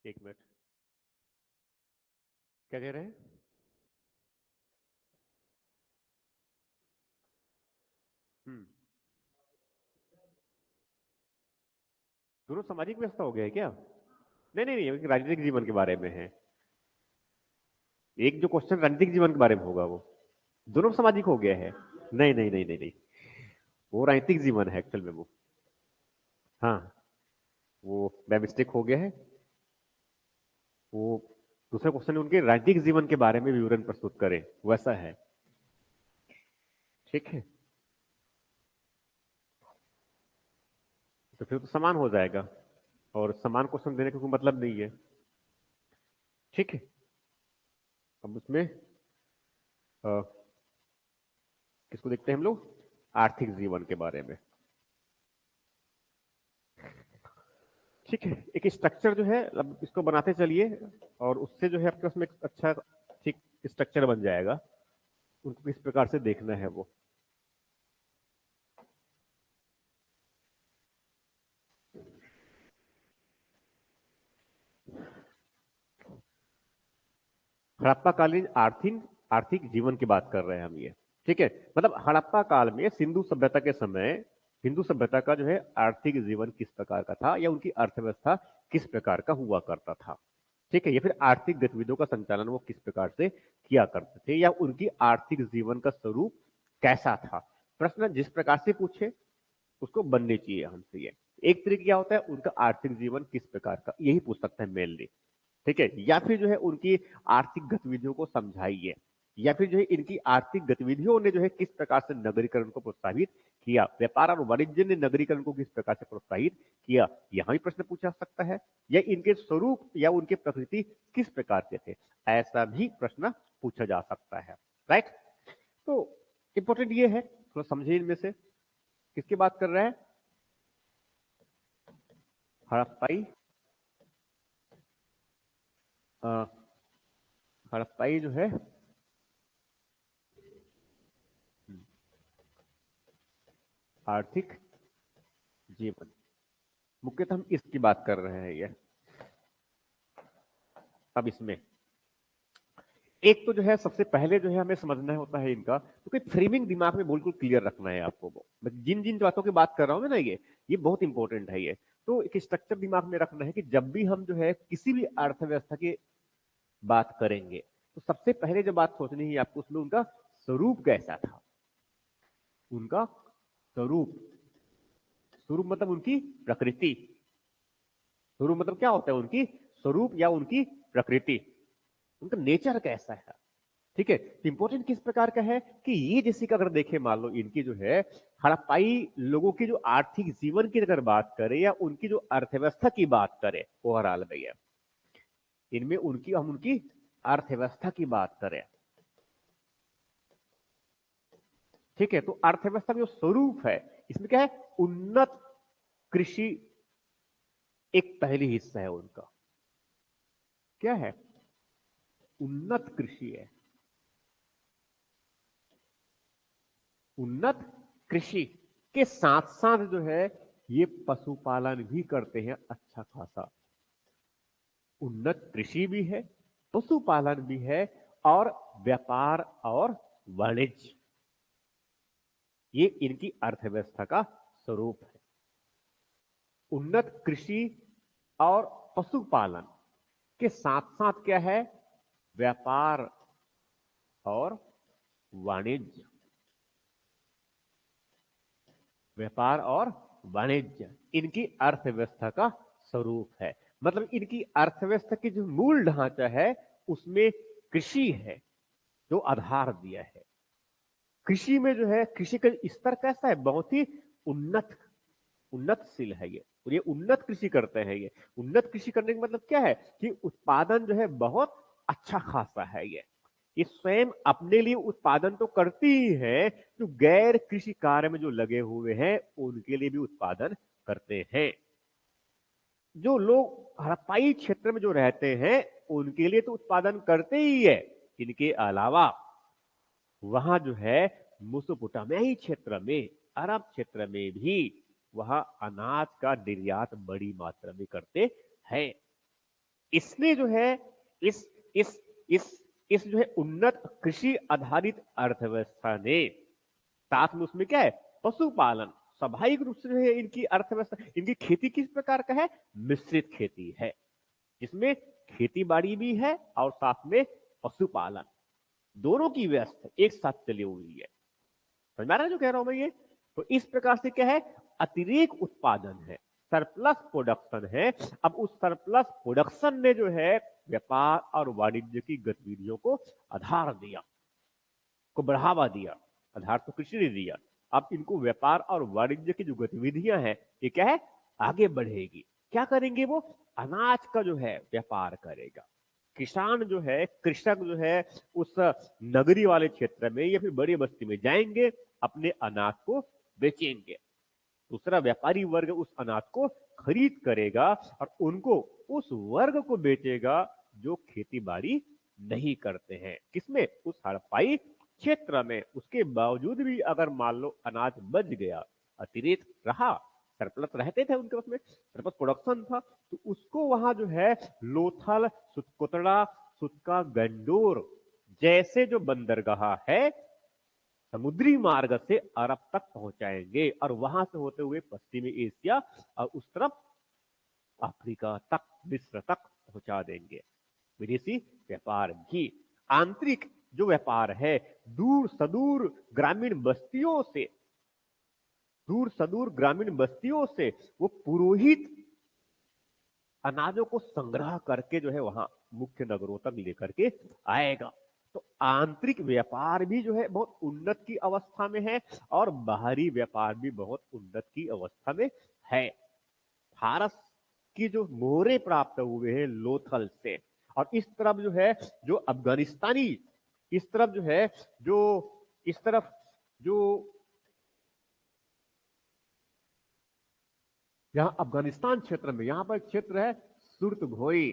एक मिनट, क्या कह रहे हैं? हम्म। दोनों सामाजिक व्यवस्था हो गया है क्या? नहीं नहीं नहीं, एक राजनीतिक जीवन के बारे में है। एक जो क्वेश्चन राजनीतिक जीवन के बारे में होगा वो दोनों सामाजिक हो गया है। नहीं नहीं नहीं नहीं नहीं, वो राजनीतिक जीवन है एक्चुअल में वो। हाँ, वो बाय मिस्टेक हो गया है। वो दूसरा क्वेश्चन उनके राजनीतिक जीवन के बारे में विवरण प्रस्तुत करें, वैसा है। ठीक है, तो फिर तो समान हो जाएगा, और समान क्वेश्चन देने का कोई मतलब नहीं है। ठीक है, अब उसमें अ, किसको देखते हैं हम लोग? आर्थिक जीवन के बारे में। ठीक है, एक स्ट्रक्चर जो है, अब इसको बनाते चलिए, और उससे जो है आपके पास में एक अच्छा ठीक स्ट्रक्चर बन जाएगा। उनको किस प्रकार से देखना है वो। हड़प्पा कालीन आर्थिक आर्थिक जीवन की बात कर रहे हैं हम ये। ठीक है, मतलब हड़प्पा काल में सिंधु सभ्यता के समय हिंदू सभ्यता का जो है आर्थिक जीवन किस प्रकार का था, या उनकी अर्थव्यवस्था किस प्रकार का हुआ करता था। ठीक है, या फिर आर्थिक गतिविधियों का संचालन वो किस प्रकार से किया करते थे, या उनकी आर्थिक जीवन का स्वरूप कैसा था। प्रश्न जिस प्रकार से पूछे उसको बनने चाहिए हमसे ये। एक तरीके क्या होता है, उनका आर्थिक जीवन किस प्रकार का, यही पूछ सकते हैं मेनली। ठीक है, या फिर जो है उनकी आर्थिक गतिविधियों को समझाइए, या फिर जो है इनकी आर्थिक गतिविधियों ने जो है किस प्रकार से नगरीकरण को प्रोत्साहित किया, व्यापार और वाणिज्य ने नगरीकरण को किस प्रकार से प्रोत्साहित किया, यहां भी प्रश्न पूछा सकता है। या इनके स्वरूप या उनके प्रकृति किस प्रकार के थे, ऐसा भी प्रश्न पूछा जा सकता है। राइट, तो इंपॉर्टेंट ये है, थोड़ा समझिए इनमें से किसकी बात कर रहे हैं। हड़प्पाई, अ, हड़प्पाई जो है आर्थिक जीवन, मुख्यतः हम इसकी बात कर रहे हैं ये। अब इसमें एक तो जो है सबसे पहले जो है हमें समझना होता है इनका, तो कोई फ्रेमिंग दिमाग में बिल्कुल क्लियर रखना है आपको। वो मैं जिन जिन बातों की बात कर रहा हूं ना, ये बहुत इंपॉर्टेंट है ये। तो एक स्ट्रक्चर दिमाग में रखना है कि जब भी हम जो है किसी भी अर्थव्यवस्था की बात करेंगे, तो सबसे पहले जो बात सोचनी है आपको, उसमें उनका स्वरूप कैसा था। उनका स्वरूप, स्वरूप मतलब उनकी प्रकृति। स्वरूप मतलब क्या होता है, उनकी स्वरूप या उनकी प्रकृति, उनका नेचर कैसा है। ठीक है, इंपॉर्टेंट किस प्रकार का है कि ये जैसे कि अगर देखें, मान लो इनकी जो है हड़प्पाई लोगों की जो आर्थिक जीवन की अगर बात करें, या उनकी जो अर्थव्यवस्था की बात करें ओवरऑल में, इनमें उनकी हम उनकी अर्थव्यवस्था की बात करें। ठीक है, तो अर्थव्यवस्था में जो स्वरूप है, इसमें क्या है, उन्नत कृषि एक पहली हिस्सा है उनका। क्या है, उन्नत कृषि है। उन्नत कृषि के साथ साथ जो है ये पशुपालन भी करते हैं अच्छा खासा। उन्नत कृषि भी है, पशुपालन भी है, और व्यापार और वाणिज्य, ये इनकी अर्थव्यवस्था का स्वरूप है। उन्नत कृषि और पशुपालन के साथ साथ क्या है, व्यापार और वाणिज्य। व्यापार और वाणिज्य इनकी अर्थव्यवस्था का स्वरूप है। मतलब इनकी अर्थव्यवस्था की जो मूल ढांचा है, उसमें कृषि है जो आधार दिया है। कृषि में जो है, कृषि का स्तर कैसा है, बहुत ही उन्नत, उन्नतशील है ये। और ये उन्नत कृषि करते हैं ये। उन्नत कृषि करने का मतलब क्या है कि उत्पादन जो है बहुत अच्छा खासा है ये स्वयं अपने लिए उत्पादन तो करती ही है, जो गैर कृषि कार्य में जो लगे हुए हैं उनके लिए भी उत्पादन करते हैं। जो लोग हड़प्पाई क्षेत्र में जो रहते हैं उनके लिए तो उत्पादन करते ही है। इनके अलावा वहां जो है मुसोपोटामियाई क्षेत्र में, अरब क्षेत्र में भी वहां अनाज का निर्यात बड़ी मात्रा में करते हैं। इसने जो है इस इस इस जो है उन्नत कृषि आधारित अर्थव्यवस्था ने, साथ में उसमें क्या है, पशुपालन, स्वाभाविक रूप से जो है इनकी अर्थव्यवस्था, इनकी खेती किस प्रकार का है, मिश्रित खेती है, जिसमें खेती बाड़ी भी है और साथ में पशुपालन, दोनों की व्यवस्था एक साथ चली हुई है। समझ में आ रहा है जो कह रहा हूं मैं ये? तो इस प्रकार से क्या है, अतिरिक्त उत्पादन है, सरप्लस प्रोडक्शन है। अब उस सरप्लस प्रोडक्शन ने जो है व्यापार और वाणिज्य की गतिविधियों को आधार दिया, को बढ़ावा दिया। आधार तो कृषि ने दिया, अब इनको व्यापार और वाणिज्य की जो गतिविधियां हैं ये क्या है, आगे बढ़ेगी। क्या करेंगे वो, अनाज का जो है व्यापार करेगा। किसान जो है, कृषक जो है, उस नगरी वाले क्षेत्र में या फिर बड़ी बस्ती में जाएंगे, अपने अनाज को बेचेंगे। दूसरा व्यापारी वर्ग उस अनाज को खरीद करेगा और उनको, उस वर्ग को बेचेगा जो खेती बाड़ी नहीं करते हैं। किसमें, उस हड़प्पाई क्षेत्र में। उसके बावजूद भी अगर मान लो अनाज बच गया, अतिरिक्त रहा, सरप्लस रहते थे उनके पास में, सरप्लस प्रोडक्शन था, तो उसको वहां जो है लोथल, सुतकोतड़ा, सुतका, गंडोर जैसे जो बंदरगाह है, समुद्री मार्ग से अरब तक पहुंचाएंगे और वहां से होते हुए पश्चिमी एशिया और उस तरफ अफ्रीका तक, मिस्र तक पहुंचा देंगे। विदेशी व्यापार भी, आंतरिक जो व्यापार है, दूर सदूर ग्रामीण बस्तियों से, दूर सदूर ग्रामीण बस्तियों से वो पुरोहित अनाजों को संग्रह करके जो है वहां मुख्य नगरों तक लेकर के आएगा। तो आंतरिक व्यापार भी जो है बहुत उन्नत की अवस्था में है और बाहरी व्यापार भी बहुत उन्नत की अवस्था में है। फारस की जो मोहरे प्राप्त हुए हैं लोथल से, और इस तरफ जो है जो अफगानिस्तानी, इस तरफ जो है जो, इस तरफ जो यहां अफगानिस्तान क्षेत्र में, यहां पर एक क्षेत्र है सुर्तघोई,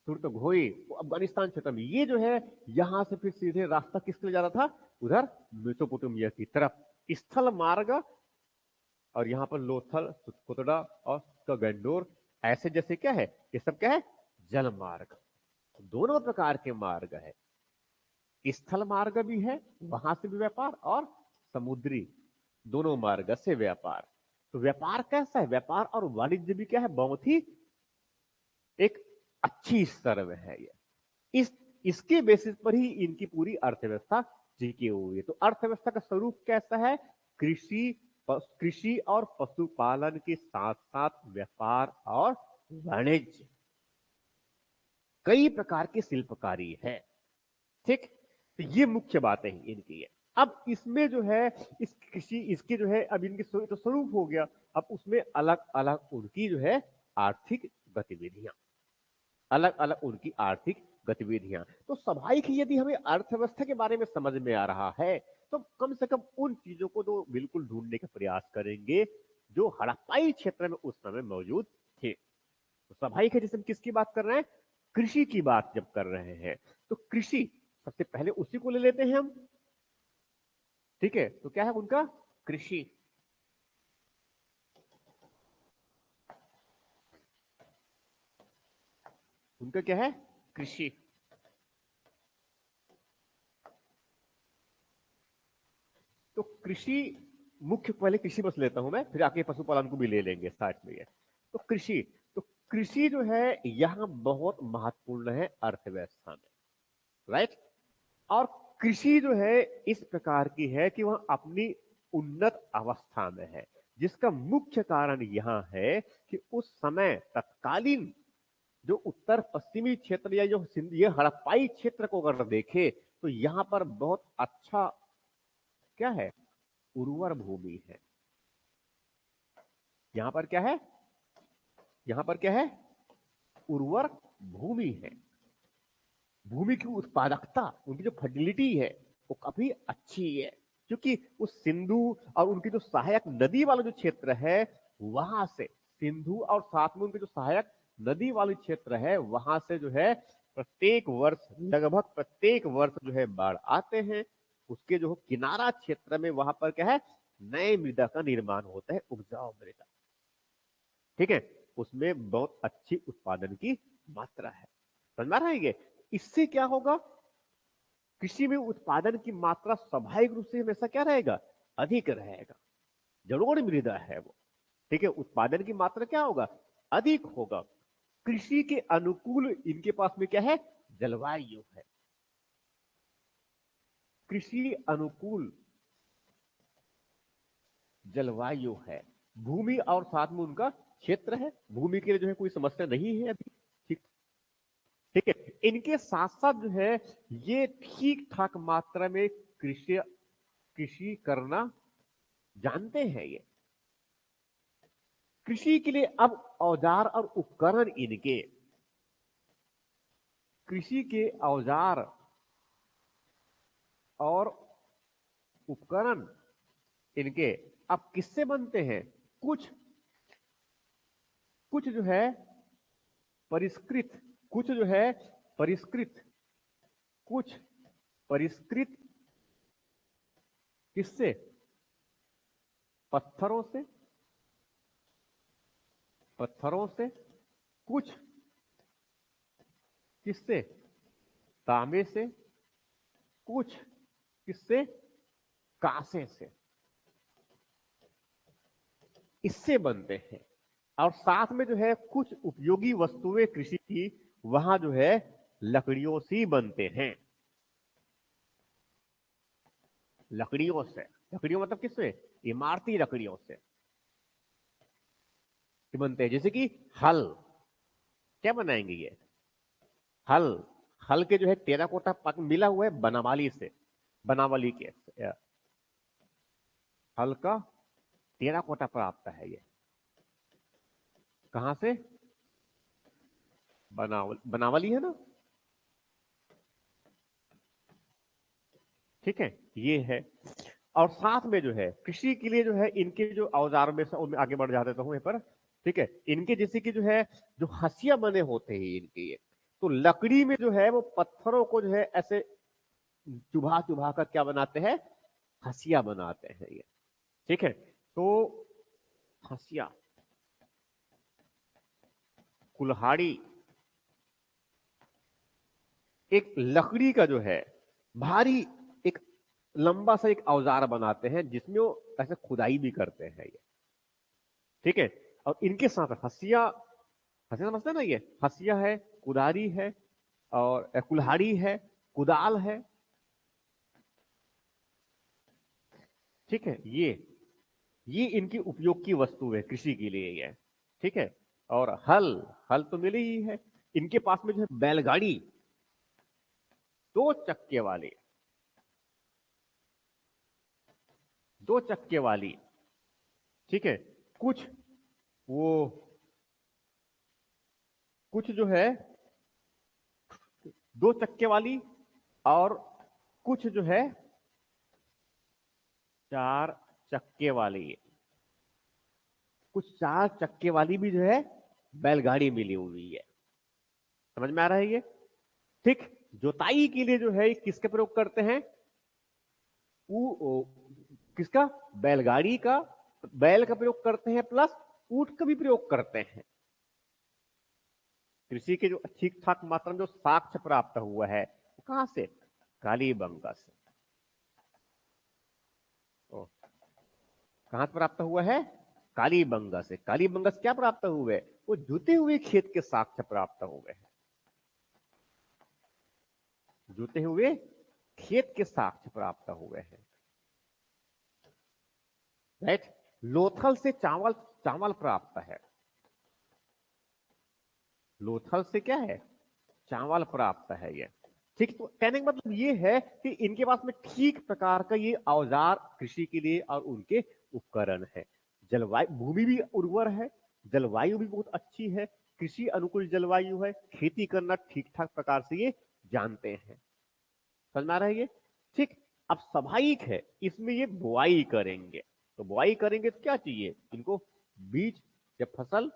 सुर्तघोई, वो अफगानिस्तान क्षेत्र में, ये जो है यहां से फिर सीधे रास्ता किसके लिए जा रहा था, उधर मेसोपोटामिया की तरफ, स्थल मार्ग। और यहाँ पर लोथल, सुतकोतड़ा और कगंडोर, ऐसे जैसे क्या है, ये सब क्या है, जल मार्ग। दोनों प्रकार के मार्ग है, स्थल मार्ग भी है, वहां से भी व्यापार, और समुद्री, दोनों मार्ग से व्यापार। तो व्यापार कैसा है, व्यापार और वाणिज्य भी क्या है, बहुत ही एक अच्छी स्तर में है ये। इस इसके बेसिस पर ही इनकी पूरी अर्थव्यवस्था टिकी हुई है। तो अर्थव्यवस्था का स्वरूप कैसा है, कृषि, कृषि और पशुपालन के साथ साथ व्यापार और वाणिज्य, कई प्रकार की शिल्पकारी है। ठीक, तो ये मुख्य बातें हैं इनकी है। अब इसमें जो है, इस कृषि, इसके जो है अब इनके तो स्वरूप हो गया, अब उसमें अलग अलग उनकी जो है आर्थिक गतिविधियां, अलग अलग उनकी आर्थिक गतिविधियां। तो स्वाभाविक ही यदि हमें अर्थव्यवस्था के बारे में समझ में आ रहा है, तो कम से कम उन चीजों को तो बिल्कुल ढूंढने का प्रयास करेंगे जो हड़प्पाई क्षेत्र में उस समय मौजूद थे। तो स्वाभाविक है, जैसे हम किसकी बात कर रहे हैं, कृषि की बात जब कर रहे हैं, तो कृषि सबसे पहले उसी को ले लेते हैं हम। ठीक है, तो क्या है उनका, कृषि। उनका क्या है, कृषि। तो कृषि, मुख्य पहले कृषि बस लेता हूं मैं, फिर आके पशुपालन को भी ले लेंगे साथ में ये। तो कृषि, तो कृषि जो है यहां बहुत महत्वपूर्ण है अर्थव्यवस्था में, राइट। और कृषि जो है इस प्रकार की है कि वह अपनी उन्नत अवस्था में है, जिसका मुख्य कारण यहां है कि उस समय तत्कालीन जो उत्तर पश्चिमी क्षेत्र या जो ये हड़प्पाई क्षेत्र को अगर देखे, तो यहां पर बहुत अच्छा क्या है, उर्वर भूमि है। यहां पर क्या है, यहां पर क्या है, उर्वर भूमि है। भूमि की उत्पादकता, उनकी जो फर्टिलिटी है वो काफी अच्छी है, क्योंकि उस सिंधु और उनकी जो सहायक नदी वाला जो क्षेत्र है, वहां से सिंधु और साथ में उनके जो सहायक नदी वाले क्षेत्र है, वहां से जो है प्रत्येक वर्ष, लगभग प्रत्येक वर्ष जो है बाढ़ आते हैं। उसके जो किनारा क्षेत्र में वहां पर क्या है, नए मृदा का निर्माण होता है, उपजाऊ मृदा। ठीक है, उसमें बहुत अच्छी उत्पादन की मात्रा है। समझ में आ रहा है ये? इससे क्या होगा, कृषि में उत्पादन की मात्रा स्वाभाविक रूप से हमेशा क्या रहेगा, अधिक रहेगा। जरूर मृदा है वो, ठीक है, उत्पादन की मात्रा क्या होगा, अधिक होगा। कृषि के अनुकूल इनके पास में क्या है, जलवायु है। कृषि अनुकूल जलवायु है, भूमि और साथ में उनका क्षेत्र है, भूमि के लिए जो है कोई समस्या नहीं है अभी। ठीक, ठीक है। इनके साथ साथ जो है ये ठीक ठाक मात्रा में कृषि कृषि करना जानते हैं ये। कृषि के लिए अब औजार और उपकरण इनके, कृषि के औजार और उपकरण इनके अब किससे बनते हैं, कुछ कुछ जो है परिष्कृत, कुछ जो है परिष्कृत, कुछ परिष्कृत किससे, पत्थरों से, पत्थरों से, कुछ किससे, तांबे से, कुछ किससे, कांसे से, इससे बनते हैं। और साथ में जो है कुछ उपयोगी वस्तुएं कृषि की वहां जो है लकड़ियों से बनते हैं, लकड़ियों से, लकड़ियों मतलब किससे, इमारती लकड़ियों से बनते हैं। जैसे कि हल, क्या बनाएंगे ये, हल, हल के जो है टेराकोटा मिला हुआ है बनावाली से, बनावली के हल का टेराकोटा प्राप्त है ये, कहां से, बनावली है ना, ठीक है, ये है। और साथ में जो है कृषि के लिए जो है इनके जो औजार में से आगे बढ़ जाते तो हूं यहाँ पर, ठीक है, इनके जैसे कि जो है जो हसिया बने होते हैं इनके ये, तो लकड़ी में जो है वो पत्थरों को जो है ऐसे चुभा चुभा कर क्या बनाते हैं, हसिया बनाते हैं ये, ठीक है। तो हसिया, कुल्हाड़ी, एक लकड़ी का जो है भारी एक लंबा सा एक औजार बनाते हैं जिसमें वो ऐसे खुदाई भी करते हैं ये, ठीक है। और इनके साथ हसिया, हसिया समझते हैं ना, ये हसिया है, कुदारी है, और कुल्हाड़ी है, कुदाल है, ठीक है। ये इनकी उपयोग की वस्तु है कृषि के लिए ये, ठीक है। और हल, हल तो मिले ही है। इनके पास में जो है बैलगाड़ी, दो चक्के वाली, दो चक्के वाली, ठीक है। कुछ वो, कुछ जो है दो चक्के वाली, और कुछ जो है चार चक्के वाली, कुछ चार चक्के वाली भी जो है बैलगाड़ी मिली हुई है। समझ में आ रहा है ये, ठीक। जोताई के लिए जो है किसका प्रयोग करते हैं, किसका, बैलगाड़ी का, बैल का प्रयोग करते हैं, प्लस ऊंट का भी प्रयोग करते हैं। कृषि के जो ठीक ठाक मात्रा में जो साक्ष्य प्राप्त हुआ है वो कहां से, कालीबंगा से। कहां से प्राप्त हुआ है, कालीबंगा से। कालीबंगा से क्या प्राप्त हुए, वो जुते हुए खेत के साक्ष्य प्राप्त हुए हैं, जुते हुए खेत के साक्ष्य प्राप्त हुए हैं, राइट। लोथल से चावल, चावल प्राप्त है, लोथल से क्या है, चावल प्राप्त है ये, ठीक। तो कहने का मतलब ये है कि इनके पास में ठीक प्रकार का ये औजार कृषि के लिए और उनके उपकरण है। जलवायु, भूमि भी उर्वर है, जलवायु भी बहुत अच्छी है, कृषि अनुकूल जलवायु है, खेती करना ठीक ठाक प्रकार से ये जानते हैं। समझ में आ रहा है ये, ठीक। अब स्वाभाविक है इसमें ये बुआई करेंगे, तो बुआई करेंगे तो क्या चाहिए इनको, बीज या फसल।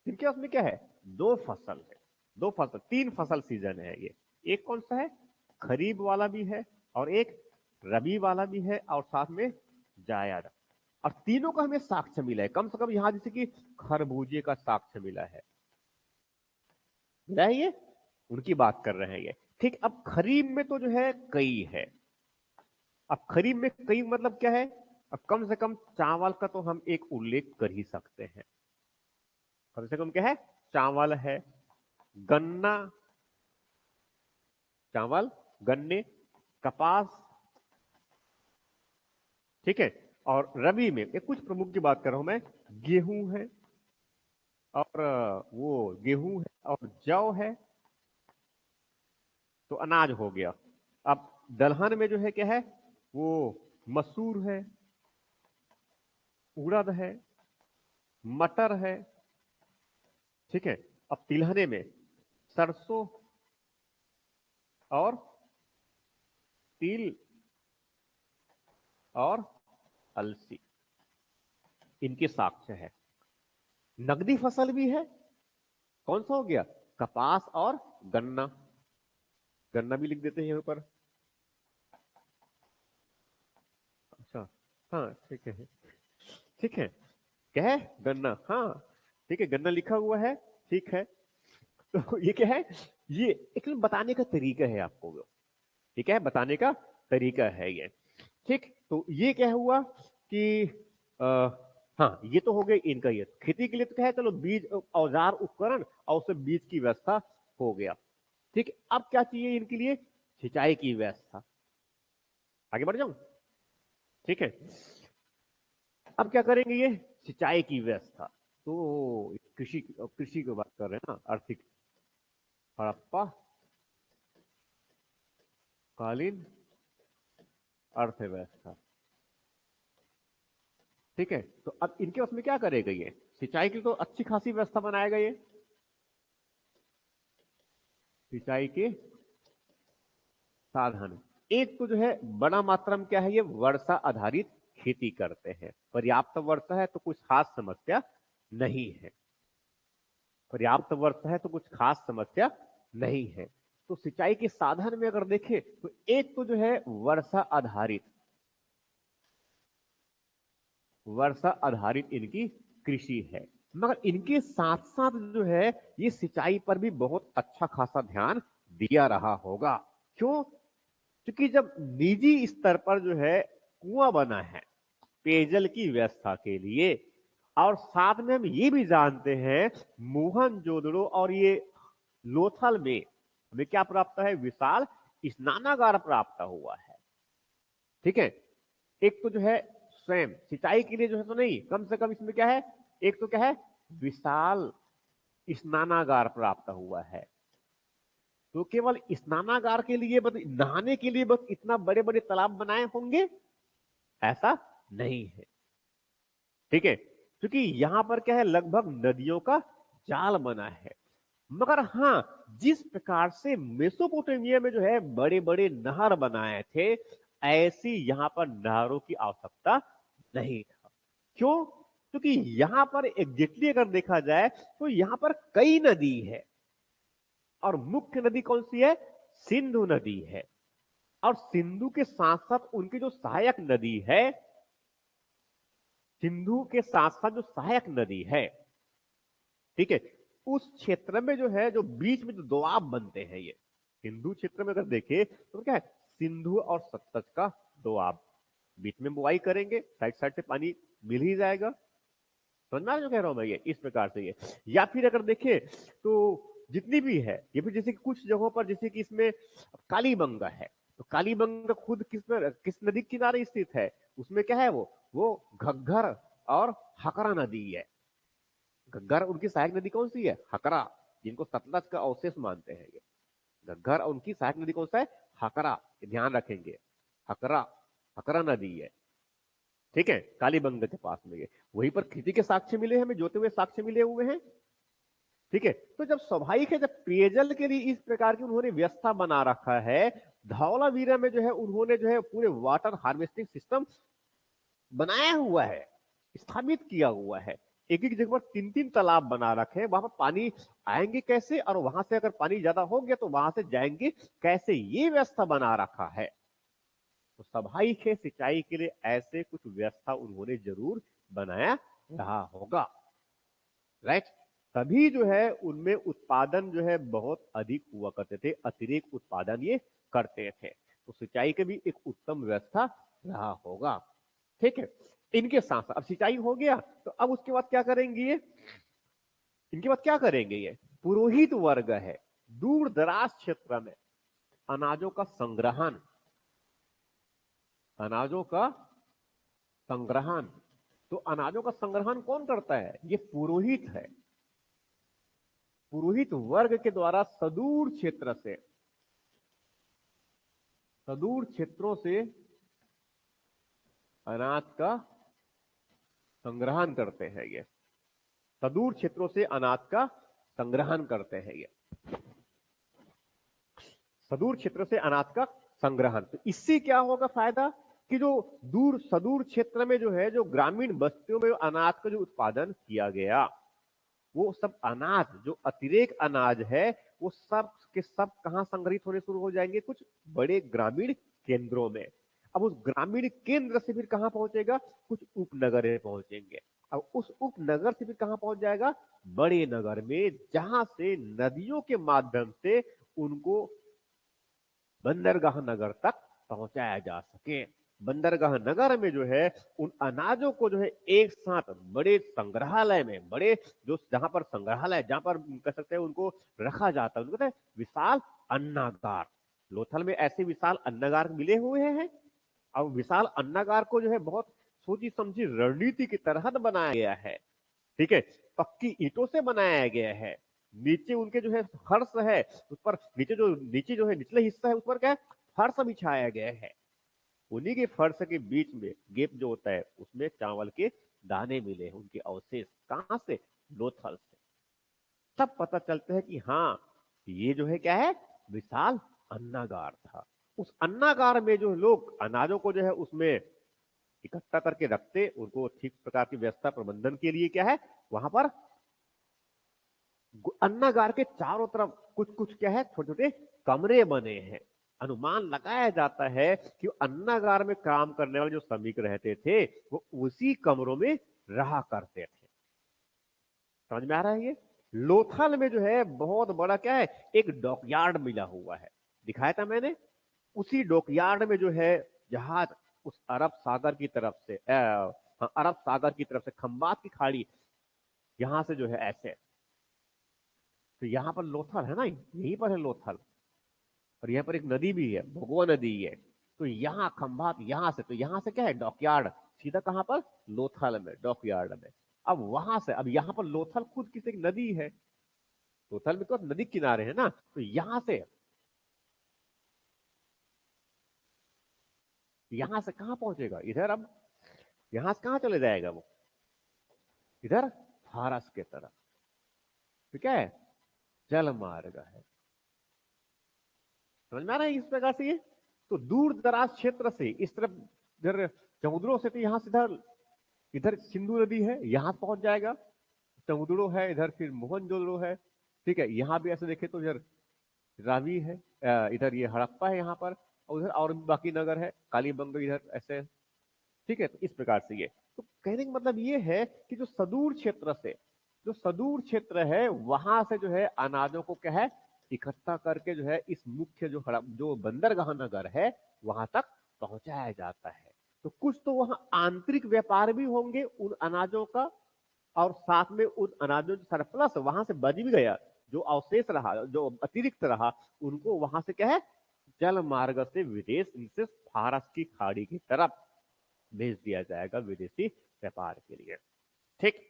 इनके पास में क्या है, दो फसल है, दो फसल, तीन फसल सीजन है ये। एक कौन सा है, खरीफ वाला भी है, और एक रबी वाला भी है, और साथ में जायद। और तीनों का हमें साक्ष्य मिला है, कम से कम यहां जैसे कि खरबूजे का साक्ष्य मिला है ये उनकी बात कर रहे हैं ये। ठीक, अब खरीब में तो जो है कई है। अब खरीब में कई मतलब क्या है? अब कम से कम चावल का तो हम एक उल्लेख कर ही सकते हैं। कम से कम क्या है? चावल है, गन्ना, चावल, गन्ने, कपास, ठीक है। और रबी में एक कुछ प्रमुख की बात कर रहा हूं मैं, गेहूं है, और वो गेहूं है और जौ है, तो अनाज हो गया। अब दलहन में जो है क्या है? वो मसूर है, उड़द है, मटर है, ठीक है। अब तिलहने में सरसों और तिल और अलसी, इनके साक्ष्य है। नकदी फसल भी है, कौन सा हो गया? कपास और गन्ना, गन्ना भी लिख देते हैं यहाँ पर। अच्छा, हाँ ठीक है, ठीक है, क्या है? गन्ना, हाँ ठीक है, गन्ना लिखा हुआ है, ठीक है। तो ये क्या है? ये एक बताने का तरीका है आपको, ठीक है, बताने का तरीका है ये। ठीक, तो ये क्या हुआ कि आ, हाँ ये तो हो गया इनका। ये खेती के लिए तो क्या है, चलो बीज, औजार, उपकरण और उससे बीज की व्यवस्था हो गया। ठीक, अब क्या चाहिए इनके लिए? सिंचाई की व्यवस्था। आगे बढ़ जाऊं, ठीक है। अब क्या करेंगे ये? सिंचाई की व्यवस्था। तो कृषि कृषि की बात कर रहे हैं ना, आर्थिक हड़प्पा कालीन अर्थव्यवस्था, ठीक है। तो अब इनके उसमें क्या करेगा ये? सिंचाई की तो अच्छी खासी व्यवस्था बनाएगा ये। सिंचाई के साधन, एक तो जो है बड़ा मात्रा में क्या है, ये वर्षा आधारित खेती करते हैं। पर्याप्त वर्षा है तो कुछ खास समस्या नहीं है, पर्याप्त वर्षा है तो कुछ खास समस्या नहीं है। तो सिंचाई के साधन में अगर देखें तो एक तो जो है वर्षा आधारित इनकी कृषि है। मगर इनके साथ साथ जो है ये सिंचाई पर भी बहुत अच्छा खासा ध्यान दिया रहा होगा। क्यों? क्योंकि जब निजी स्तर पर जो है कुआं बना है पेयजल की व्यवस्था के लिए, और साथ में हम ये भी जानते हैं मोहनजोदड़ो और ये लोथल में हमें क्या प्राप्त है? विशाल स्नानागार प्राप्त हुआ है, ठीक है। एक तो जो है स्वयं सिंचाई के लिए जो है तो नहीं, कम से कम इसमें क्या है? एक तो क्या है? विशाल स्नानागार प्राप्त हुआ है। तो केवल स्नानागार के लिए बस, नहाने के लिए बस इतना बड़े बड़े तालाब बनाए होंगे ऐसा नहीं है, ठीक है। क्योंकि यहां पर क्या है, लगभग नदियों का जाल बना है। मगर हाँ, जिस प्रकार से मेसोपोटामिया में जो है बड़े बड़े नहर बनाए थे, ऐसी यहां पर नहरों की आवश्यकता नहीं था। क्यों? क्योंकि यहां पर एग्जैक्टली अगर देखा जाए तो यहां पर कई नदी है, और मुख्य नदी कौन सी है? सिंधु नदी है। और सिंधु के साथ साथ उनकी जो सहायक नदी है, सिंधु के साथ साथ जो सहायक नदी है, ठीक है, उस क्षेत्र में जो है, जो बीच में जो दोआब बनते हैं, ये सिंधु क्षेत्र में अगर देखें तो क्या है? सिंधु और सतलज का दोआब, बीच में बुआई करेंगे, साइड साइड से पानी मिल ही जाएगा। समझ में आ रहा है जो कह रहा हूं मैं? ये इस प्रकार से ये, या फिर अगर देखें तो जितनी भी है ये भी, जैसे कि कुछ जगहों पर, जैसे कि इसमें कालीबंगा है, तो कालीबंगा खुद किस नदी के किनारे स्थित है? उसमें क्या है? वो घग्गर और हकरा नदी है। घग्गर उनकी सहायक नदी कौन सी है? हकरा, जिनको सतलज का अवशेष मानते हैं ये। घग्गर और उनकी सहायक नदी कौन सा है? हकरा, ये ध्यान रखेंगे, हकरा, हकरा नदी है, ठीक है, कालीबंग के पास में ये। वहीं पर खेती के साक्ष्य मिले हमें, जोते हुए साक्ष्य मिले हुए हैं, ठीक है। तो जब स्वाभाविक है, जब पेयजल के लिए इस प्रकार की उन्होंने व्यवस्था बना रखा है, धौलावीरा में जो है उन्होंने जो है पूरे वाटर हार्वेस्टिंग सिस्टम बनाया हुआ है, स्थापित किया हुआ है। एक एक जगह पर तीन तीन तालाब बना रखे हैं, वहां पर पानी आएंगे कैसे, और वहां से अगर पानी ज्यादा हो गया तो वहां से जाएंगे कैसे, ये व्यवस्था बना रखा है। तो स्वाभाविक है सिंचाई के लिए ऐसे कुछ व्यवस्था उन्होंने जरूर बनाया रहा होगा, राइट। तभी जो है उनमें उत्पादन जो है बहुत अधिक हुआ करते थे, अतिरिक्त उत्पादन ये करते थे। तो सिंचाई के भी एक उत्तम व्यवस्था रहा होगा, ठीक है। इनके साथ साथ अब सिंचाई हो गया, तो अब उसके बाद क्या करेंगे ये, इनके बाद क्या करेंगे ये पुरोहित वर्ग है, दूर दराज क्षेत्र में अनाजों का संग्रहण, अनाजों का संग्रहण। तो अनाजों का संग्रहण कौन करता है, ये पुरोहित है। पुरोहित वर्ग के द्वारा सुदूर क्षेत्र से, सुदूर क्षेत्रों से अनाज का संग्रहण करते हैं ये, सुदूर क्षेत्रों से अनाज का संग्रहण करते हैं ये, सुदूर क्षेत्र से अनाज का संग्रहण। तो इससे क्या होगा फायदा कि जो दूर सुदूर क्षेत्र में जो है, जो ग्रामीण बस्तियों में अनाज का जो उत्पादन किया गया, वो सब अनाज जो अतिरिक्त अनाज है वो सब के सब कहां संग्रहित होने शुरू हो जाएंगे, कुछ बड़े ग्रामीण केंद्रों में। अब उस ग्रामीण केंद्र से फिर कहां पहुंचेगा, कुछ उपनगर में पहुंचेंगे। अब उस उपनगर से फिर कहां पहुंच जाएगा, बड़े नगर में, जहां से नदियों के माध्यम से उनको बंदरगाह नगर तक पहुंचाया जा सके। बंदरगाह नगर में जो है उन अनाजों को जो है एक साथ बड़े संग्रहालय में, बड़े जो जहां पर संग्रहालय, जहां पर कह सकते हैं उनको रखा जाता है, उनको कहते हैं विशाल अन्नागार। लोथल में ऐसे विशाल अन्नागार मिले हुए हैं। अब विशाल अन्नागार को जो है बहुत सोची समझी रणनीति के तहत बनाया गया है, ठीक है। पक्की ईंटों से बनाया गया है। नीचे उनके जो है फर्श है, उस पर नीचे जो है निचले हिस्सा है, उस पर क्या है, फर्श बिछाया गया है। उन्हीं के फर्श के बीच में गेप जो होता है, उसमें चावल के दाने मिले हैं, उनके अवशेष कहां से, लोथल से। तब पता चलता है कि हाँ, ये जो है क्या है, विशाल अन्नागार था। उस अन्नागार में जो लोग अनाजों को जो है उसमें इकट्ठा करके रखते, उनको ठीक प्रकार की व्यवस्था प्रबंधन के लिए क्या है, वहां पर अन्नागार के चारों तरफ कुछ कुछ क्या है, छोटे छोटे कमरे बने हैं। अनुमान लगाया जाता है कि अन्नागार में काम करने वाले जो श्रमिक रहते थे वो उसी कमरों में रहा करते थे। समझ में आ रहा है ये। लोथल में जो है बहुत बड़ा क्या है, एक डॉकयार्ड मिला हुआ है, दिखाया था मैंने। उसी डॉकयार्ड में जो है जहाज उस अरब सागर की तरफ से अरब सागर की तरफ से खंबात की खाड़ी, यहां से जो है ऐसे, तो यहाँ पर लोथल है ना, यहीं पर है लोथल। और यहाँ पर एक नदी भी है, भगवा नदी है। तो यहाँ खंभात, यहाँ से, तो यहाँ से क्या है, डॉकयार्ड सीधा कहाँ पर, लोथल में, डॉकयार्ड में। अब वहां से, अब यहाँ पर लोथल खुद किसी एक नदी है, लोथल में तो नदी किनारे है ना, तो यहाँ से कहाँ पहुंचेगा इधर, अब यहाँ से कहाँ चले जाएगा वो, इधर फारस के तरफ। तो क्या है, जल मार्ग है। समझ में आ रहा है इस प्रकार से ये। तो दूर दराज क्षेत्र से इस तरफ, इधर समुद्रों से, तो यहाँ से इधर, इधर सिंधु नदी है, यहाँ पहुंच जाएगा। समुद्रो है इधर, फिर मोहनजोदड़ो है, ठीक है। यहाँ भी ऐसे देखे तो इधर रावी है, इधर ये हड़प्पा है यहाँ पर, और उधर और भी बाकी नगर है, कालीबंग इधर ऐसे, ठीक है। तो इस प्रकार से ये, तो कहने का मतलब ये है कि जो सुदूर क्षेत्र से, जो सुदूर क्षेत्र है वहां से जो है अनाजों को क्या है, इकट्ठा करके जो है इस मुख्य जो बंदरगाह नगर है वहां तक पहुंचाया जाता है। तो कुछ तो वहां आंतरिक व्यापार भी होंगे उन अनाजों का, और साथ में उन अनाजों जो सरप्लस वहां से बच भी गया, जो अवशेष रहा, जो अतिरिक्त रहा, उनको वहां से क्या है, जल मार्ग से विदेश से फारस की खाड़ी की तरफ भेज दिया जाएगा विदेशी व्यापार के लिए, ठीक।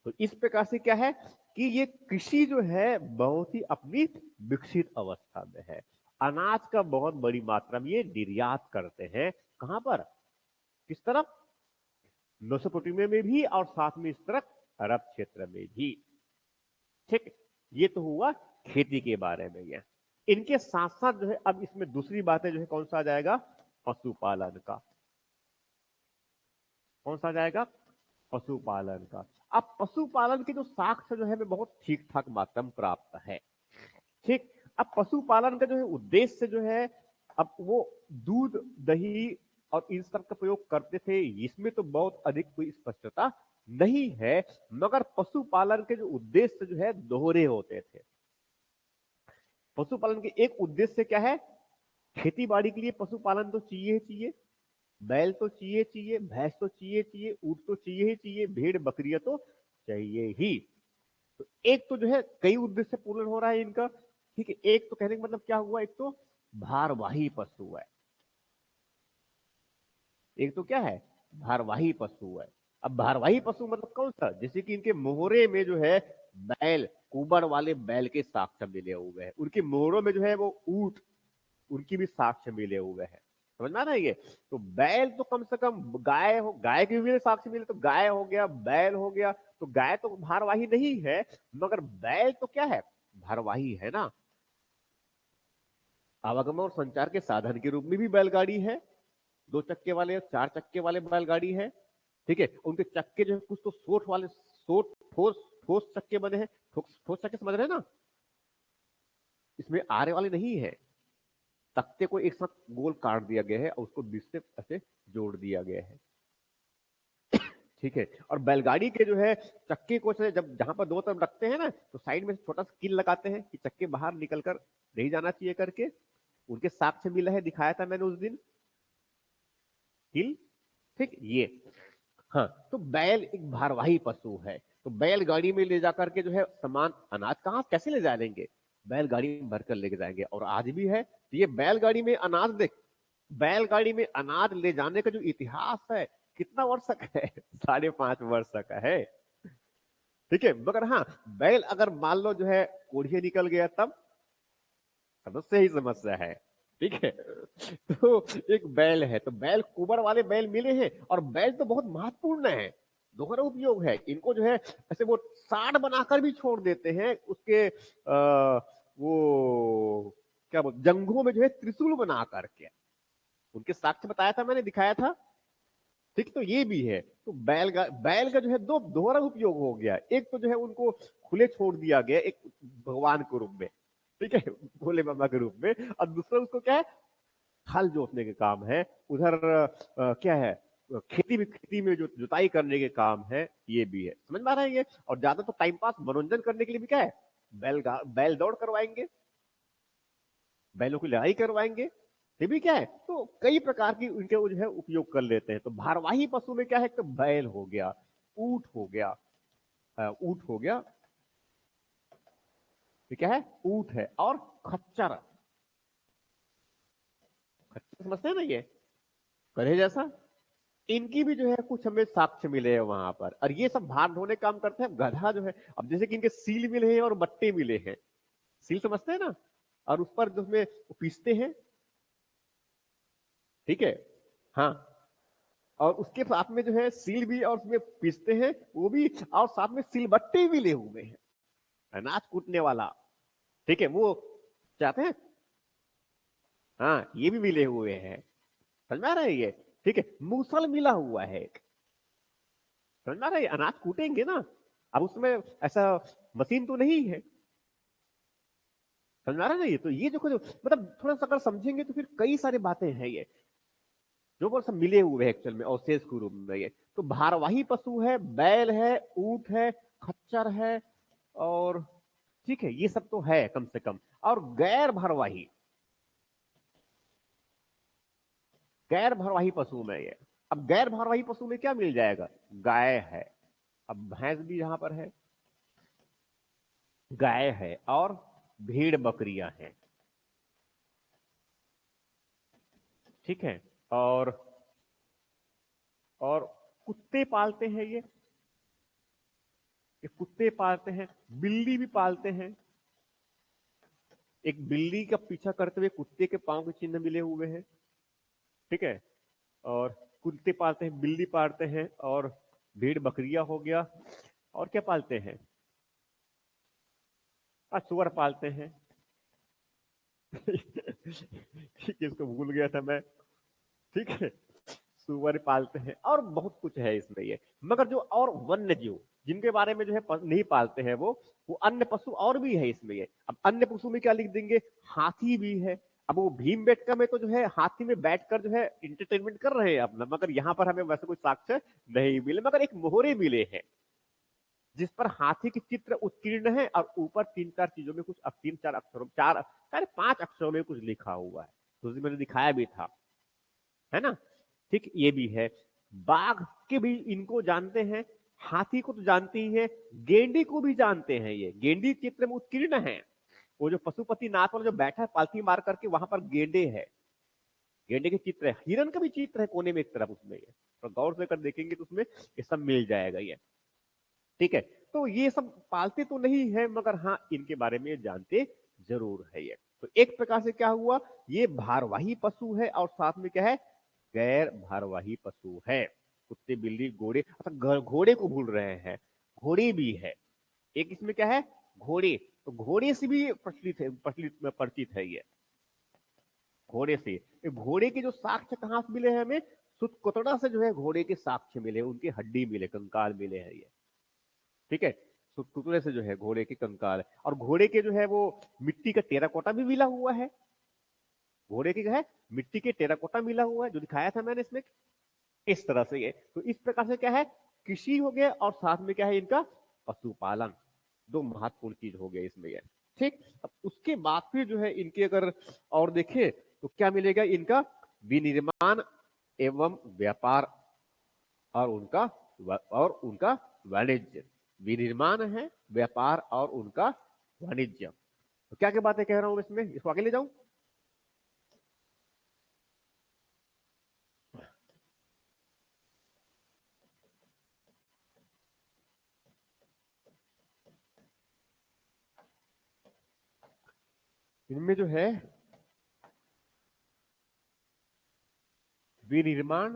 तो इस प्रकार से क्या है कि ये कृषि जो है बहुत ही अपनी विकसित अवस्था में है। अनाज का बहुत बड़ी मात्रा में ये निर्यात करते हैं, कहां पर, किस तरफ, मेसोपोटामिया में भी, और साथ में इस तरफ अरब क्षेत्र में भी, ठीक। ये तो हुआ खेती के बारे में। ये इनके साथ साथ जो है अब इसमें दूसरी बातें जो है कौन सा आ जाएगा, पशुपालन का, कौन सा आ जाएगा, पशुपालन का। अब पशुपालन के जो साक्ष्य जो है वो बहुत ठीक ठाक मात्रा में प्राप्त है, ठीक। अब पशुपालन का जो है उद्देश्य जो है, अब वो दूध दही और इन सब का प्रयोग करते थे, इसमें तो बहुत अधिक कोई स्पष्टता नहीं है। मगर पशुपालन के जो उद्देश्य जो है दोहरे होते थे। पशुपालन के एक उद्देश्य क्या है? खेती बाड़ी के लिए पशुपालन तो चाहिए ही चाहिए, बैल तो चाहिए चाहिए, भैंस तो चाहिए चाहिए, ऊंट तो चाहिए ही चाहिए, भेड़ बकरियां तो चाहिए ही। तो एक तो जो है कई उद्देश्य पूर्ण हो रहा है इनका, ठीक है। एक तो कहने का मतलब क्या हुआ, एक तो भारवाही पशु है, एक तो क्या है, भारवाही पशु है। अब भारवाही पशु मतलब कौन सा? जैसे कि इनके मोहरे में जो है बैल, कुबड़ वाले बैल के साक्ष्य मिले हुए हैं, उनके मोहरों में जो है वो ऊंट, उनकी भी साक्ष्य मिले हुए हैं। समझ में आ रहा है ये? तो बैल तो कम से कम, गाय हो, गाय के भी साक्ष्य मिले, तो गाय हो गया, बैल हो गया। तो गाय तो भारवाही नहीं है, मगर बैल तो क्या है, भारवाही है ना। आवागमन और संचार के साधन के रूप में भी बैलगाड़ी है, 2 चक्के वाले, 4 चक्के वाले बैलगाड़ी है, ठीक है। उनके चक्के जो है कुछ तो सोठ वाले, सोठ, ठोस ठोस चक्के बने हैं। ठोस ठोस चक्के समझ रहे हैं ना, इसमें आरे वाले नहीं है। तख्ते को एक साथ गोल काट दिया गया है और उसको बीच से ऐसे जोड़ दिया गया है, ठीक है। और बैलगाड़ी के जो है चक्के को से जब जहां पर दो तरफ रखते हैं ना, तो साइड में छोटा सा कील लगाते हैं कि चक्के बाहर निकल कर नहीं जाना चाहिए करके। उनके साक्ष्य मिला है, दिखाया था मैंने उस दिन कील, ठीक ये। हाँ, तो बैल एक भारवाही पशु है। तो बैलगाड़ी में ले जाकर के जो है सामान, अनाज कहाँ कैसे ले जाएंगे, बैलगाड़ी में भरकर लेके जाएंगे। और आज भी है, तो ये बैलगाड़ी में अनाज, देख, बैलगाड़ी में अनाज ले जाने का जो इतिहास है कितना वर्ष का है? 5.5 वर्ष का है, ठीक है। मगर हाँ, बैल अगर मान लो जो है कोढ़िया निकल गया, तब समस्या ही समस्या है, ठीक है। तो एक बैल है, तो बैल, कुबर वाले बैल मिले हैं, और बैल तो बहुत महत्वपूर्ण है, दोहरा उपयोग है इनको जो है। ऐसे वो साड़ बनाकर भी छोड़ देते हैं, उसके वो क्या बोल, जंघों में जो है त्रिशूल बना करके, उनके साक्ष्य बताया था मैंने, दिखाया था, ठीक। तो ये भी है। तो बैल का जो है दो दोहरा उपयोग हो गया। एक तो जो है उनको खुले छोड़ दिया गया एक भगवान के रूप में, ठीक है, भोले बाबा के रूप में। और दूसरा उसको क्या है, हल जोतने के काम है। उधर क्या है, खेती में जो जुताई करने के काम है, ये भी है। समझ में आ रहा है ये? और ज्यादा तो टाइम पास, मनोरंजन करने के लिए भी क्या है, बैल दौड़ करवाएंगे, बैलों की लड़ाई करवाएंगे, ये भी क्या है। तो कई प्रकार की उनके वो जो है उपयोग कर लेते हैं। तो भारवाही पशु में क्या है, तो बैल हो गया, ऊंट हो गया, ऊंट हो गया, ये क्या है, ऊंट है। और खच्चर, खच्चर समझते हैं ना, ये गधे जैसा, इनकी भी जो है कुछ हमें साक्ष्य मिले हैं वहां पर। और ये सब भार ढोने काम करते हैं। गधा जो है, अब जैसे कि इनके सील मिले हैं और बट्टे मिले हैं, सील समझते हैं ना, और उस पर जो उसमें पीसते हैं, ठीक है, हाँ। और उसके साथ में जो है सील भी, और उसमें पीसते हैं वो भी, और साथ में सिलबट्टे भी ले हुए हैं, अनाज कूटने वाला, ठीक है, वो चाहते हैं, हाँ, ये भी मिले हुए हैं। समझ में आ रहा है ये? ठीक है, मूसल मिला हुआ है एक, समझ में आ रहा है? अनाज कूटेंगे ना, अब उसमें ऐसा मशीन तो नहीं है, समझ में आ रहा है ना? ये तो ये जो मतलब थोड़ा सा अगर समझेंगे तो फिर कई सारी बातें हैं ये, जो वो सब मिले हुए हैं एक्चुअल में अवशेष के रूप में। ये तो भारवाही पशु है, बैल है, ऊंट है, खच्चर है, और ठीक है, ये सब तो है कम से कम। और गैर भारवाही, गैर भारवाही पशु में ये, अब गैर भारवाही पशु में क्या मिल जाएगा, गाय है, अब भैंस भी यहां पर है, गाय है, और भेड़ बकरियां हैं, ठीक है। और और कुत्ते पालते हैं ये कुत्ते पालते हैं, बिल्ली भी पालते हैं। एक बिल्ली का पीछा करते हुए कुत्ते के पांव के चिन्ह मिले हुए हैं, ठीक है। और कुत्ते पालते हैं, बिल्ली पालते हैं, और भेड़ बकरियां हो गया। और क्या पालते हैं, सुअर पालते हैं। ठीक है, इसको भूल गया था मैं, ठीक है। सुअर पालते हैं, और बहुत कुछ है इसमें ये। मगर जो और वन्य जीव जिनके बारे में जो है नहीं पालते हैं, वो अन्य पशु और भी है इसमें ये। अब अन्य पशु में क्या लिख देंगे, हाथी भी है, अब वो भीम बेटका में तो जो है हाथी में बैठकर जो है इंटरटेनमेंट कर रहे हैं अपना, मगर यहाँ पर हमें वैसे कोई साक्ष्य नहीं मिले, मगर एक मोहरे मिले हैं जिस पर हाथी की चित्र उत्कीर्ण है और ऊपर तीन चार चीजों में कुछ 3-4 अक्षरों, चार साढ़े 5 अक्षरों में कुछ लिखा हुआ है, तो उसी मैंने दिखाया भी था, है ना। ठीक, ये भी है। बाघ के भी इनको जानते हैं, हाथी को तो जानते ही है, गेंडी को भी जानते हैं, ये गेंडी चित्र में उत्कीर्ण है। वो जो पशुपति नाथ वाला जो बैठा है पालथी मार करके, वहां पर गेंडे है, गेंडे के चित्र है, हिरन का भी चित्र है कोने में एक तरफ उसमें, ये तो गौर से कर देखेंगे तो उसमें ये सब मिल जाएगा ये। ठीक है, तो ये सब पालते तो नहीं है, मगर हाँ इनके बारे में जानते जरूर है ये। तो एक प्रकार से क्या हुआ, ये भारवाही पशु है और साथ में क्या है, गैर भारवाही पशु है। कुत्ते बिल्ली घोड़े, अच्छा घोड़े को भूल रहे हैं, घोड़े भी है एक, इसमें क्या है, घोड़े, तो घोड़े से भी प्रचलित है, परिचित है ये, घोड़े से। ये घोड़े के जो साक्ष्य कहाँ से मिले हैं हमें, सुतकोतड़ा से जो है घोड़े के साक्ष्य मिले, उनके हड्डी मिले, कंकाल मिले हैं ये। ठीक है, सुतकोतड़े से जो है घोड़े के कंकाल, और घोड़े के जो है वो मिट्टी का टेराकोटा भी मिला हुआ है, घोड़े के जो है मिट्टी के टेराकोटा मिला हुआ है, जो दिखाया था मैंने इसमें, इस तरह से ये। तो इस प्रकार से क्या है, कृषि हो गया और साथ में क्या है इनका पशुपालन, दो महत्वपूर्ण चीज हो गया इसमें ये। ठीक, अब उसके बाद फिर जो है इनके अगर और देखें तो क्या मिलेगा, इनका विनिर्माण एवं व्यापार और उनका वाणिज्य। विनिर्माण है, व्यापार और उनका वाणिज्य। तो क्या क्या बातें कह रहा हूं इसमें, इसको आगे ले जाऊं। इनमें जो है विनिर्माण,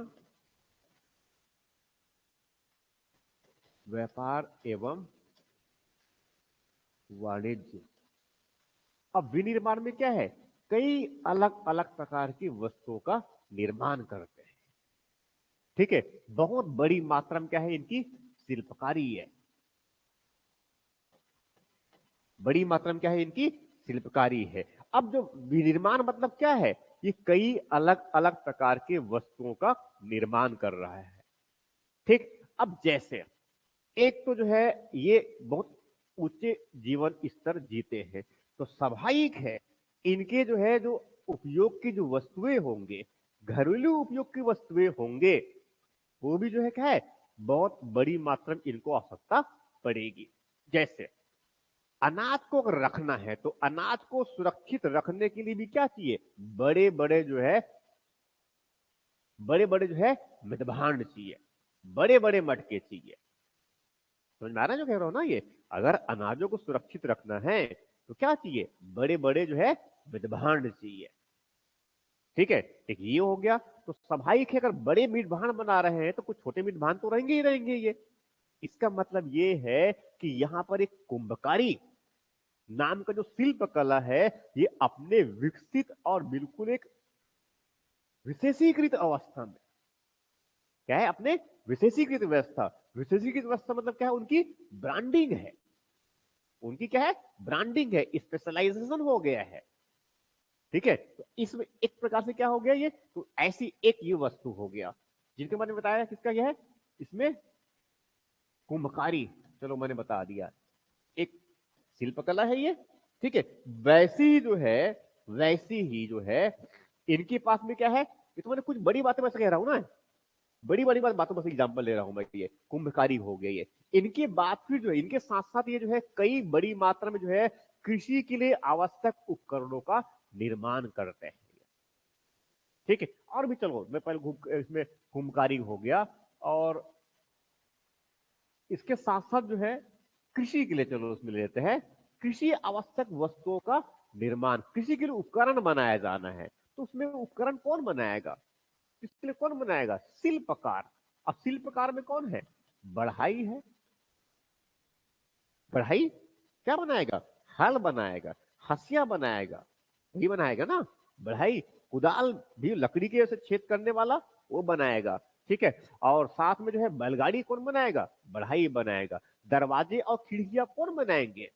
व्यापार एवं वाणिज्य। अब विनिर्माण में क्या है, कई अलग अलग प्रकार की वस्तुओं का निर्माण करते हैं। ठीक है, बहुत बड़ी मात्रा में क्या है इनकी शिल्पकारी है, बड़ी मात्रा में क्या है इनकी शिल्पकारी है। अब जो विनिर्माण मतलब क्या है, ये कई अलग अलग प्रकार के वस्तुओं का निर्माण कर रहा है। ठीक, अब जैसे एक तो जो है ये बहुत ऊंचे जीवन स्तर जीते हैं, तो स्वाभाविक है इनके जो है जो उपयोग की जो वस्तुएं होंगे, घरेलू उपयोग की वस्तुएं होंगे, वो भी जो है क्या है, बहुत बड़ी मात्रा में इनको आवश्यकता पड़ेगी। जैसे अनाज को अगर रखना है तो अनाज को सुरक्षित रखने के लिए भी क्या चाहिए, बड़े बड़े जो है, बड़े बड़े जो है मितभांड चाहिए, बड़े बड़े मटके चाहिए। समझ में आ रहा है जो कह रहा हूं ना ये, अगर अनाजों को सुरक्षित रखना है तो क्या चाहिए, बड़े बड़े जो है मितभांड चाहिए। ठीक है, एक ये हो गया। तो स्वाभाविक है अगर बड़े मीट भांड बना रहे हैं तो कुछ छोटे मीट भांड तो रहेंगे ही रहेंगे ये। इसका मतलब ये है कि यहां पर एक कुंभकारी नाम का जो शिल्प कला है, ये अपने विकसित और बिल्कुल एक विशेषीकृत अवस्था में, क्या है, अपने विशेषीकृत व्यवस्था, विशेषीकृत व्यवस्था मतलब क्या है, उनकी ब्रांडिंग है, उनकी क्या है, ब्रांडिंग है, स्पेशलाइजेशन हो गया है। ठीक है, तो इसमें एक प्रकार से क्या हो गया ये, तो ऐसी एक ये वस्तु हो गया जिनके मैंने बताया किसका यह है, इसमें कुंभकारी, चलो मैंने बता दिया, एक शिल्पकला है ये। ठीक है, वैसी ही जो है, वैसी ही जो है इनके पास में क्या है, ये तो मैंने कुछ बड़ी बातें वैसे कह रहा हूं ना, बड़ी बड़ी बातों बस एग्जांपल ले रहा हूं मैं, ये कुंभकारी हो गया ये। इनके बाद फिर जो है इनके साथ साथ ये जो है कई बड़ी मात्रा में जो है कृषि के लिए आवश्यक उपकरणों का निर्माण करते हैं। ठीक है, और भी चलो मैं पहले इसमें कुंभकारी हो गया, और इसके साथ साथ जो है कृषि के लिए चलो उसमें लेते हैं, कृषि आवश्यक वस्तुओं का निर्माण, कृषि के लिए उपकरण बनाया जाना है, तो उसमें उपकरण कौन बनाएगा, इसके लिए कौन बनाएगा, शिल्पकार। अब शिल्पकार में कौन है, बढ़ाई है, बढ़ाई क्या बनाएगा, हल बनाएगा, हसिया बनाएगा, वही बनाएगा ना बढ़ाई। कुदाल भी लकड़ी के से छेद करने वाला वो बनाएगा। ठीक है, और साथ में जो है बैलगाड़ी कौन बनाएगा, बढ़ाई बनाएगा। दरवाजे और खिड़कियां कौन बनाएंगे,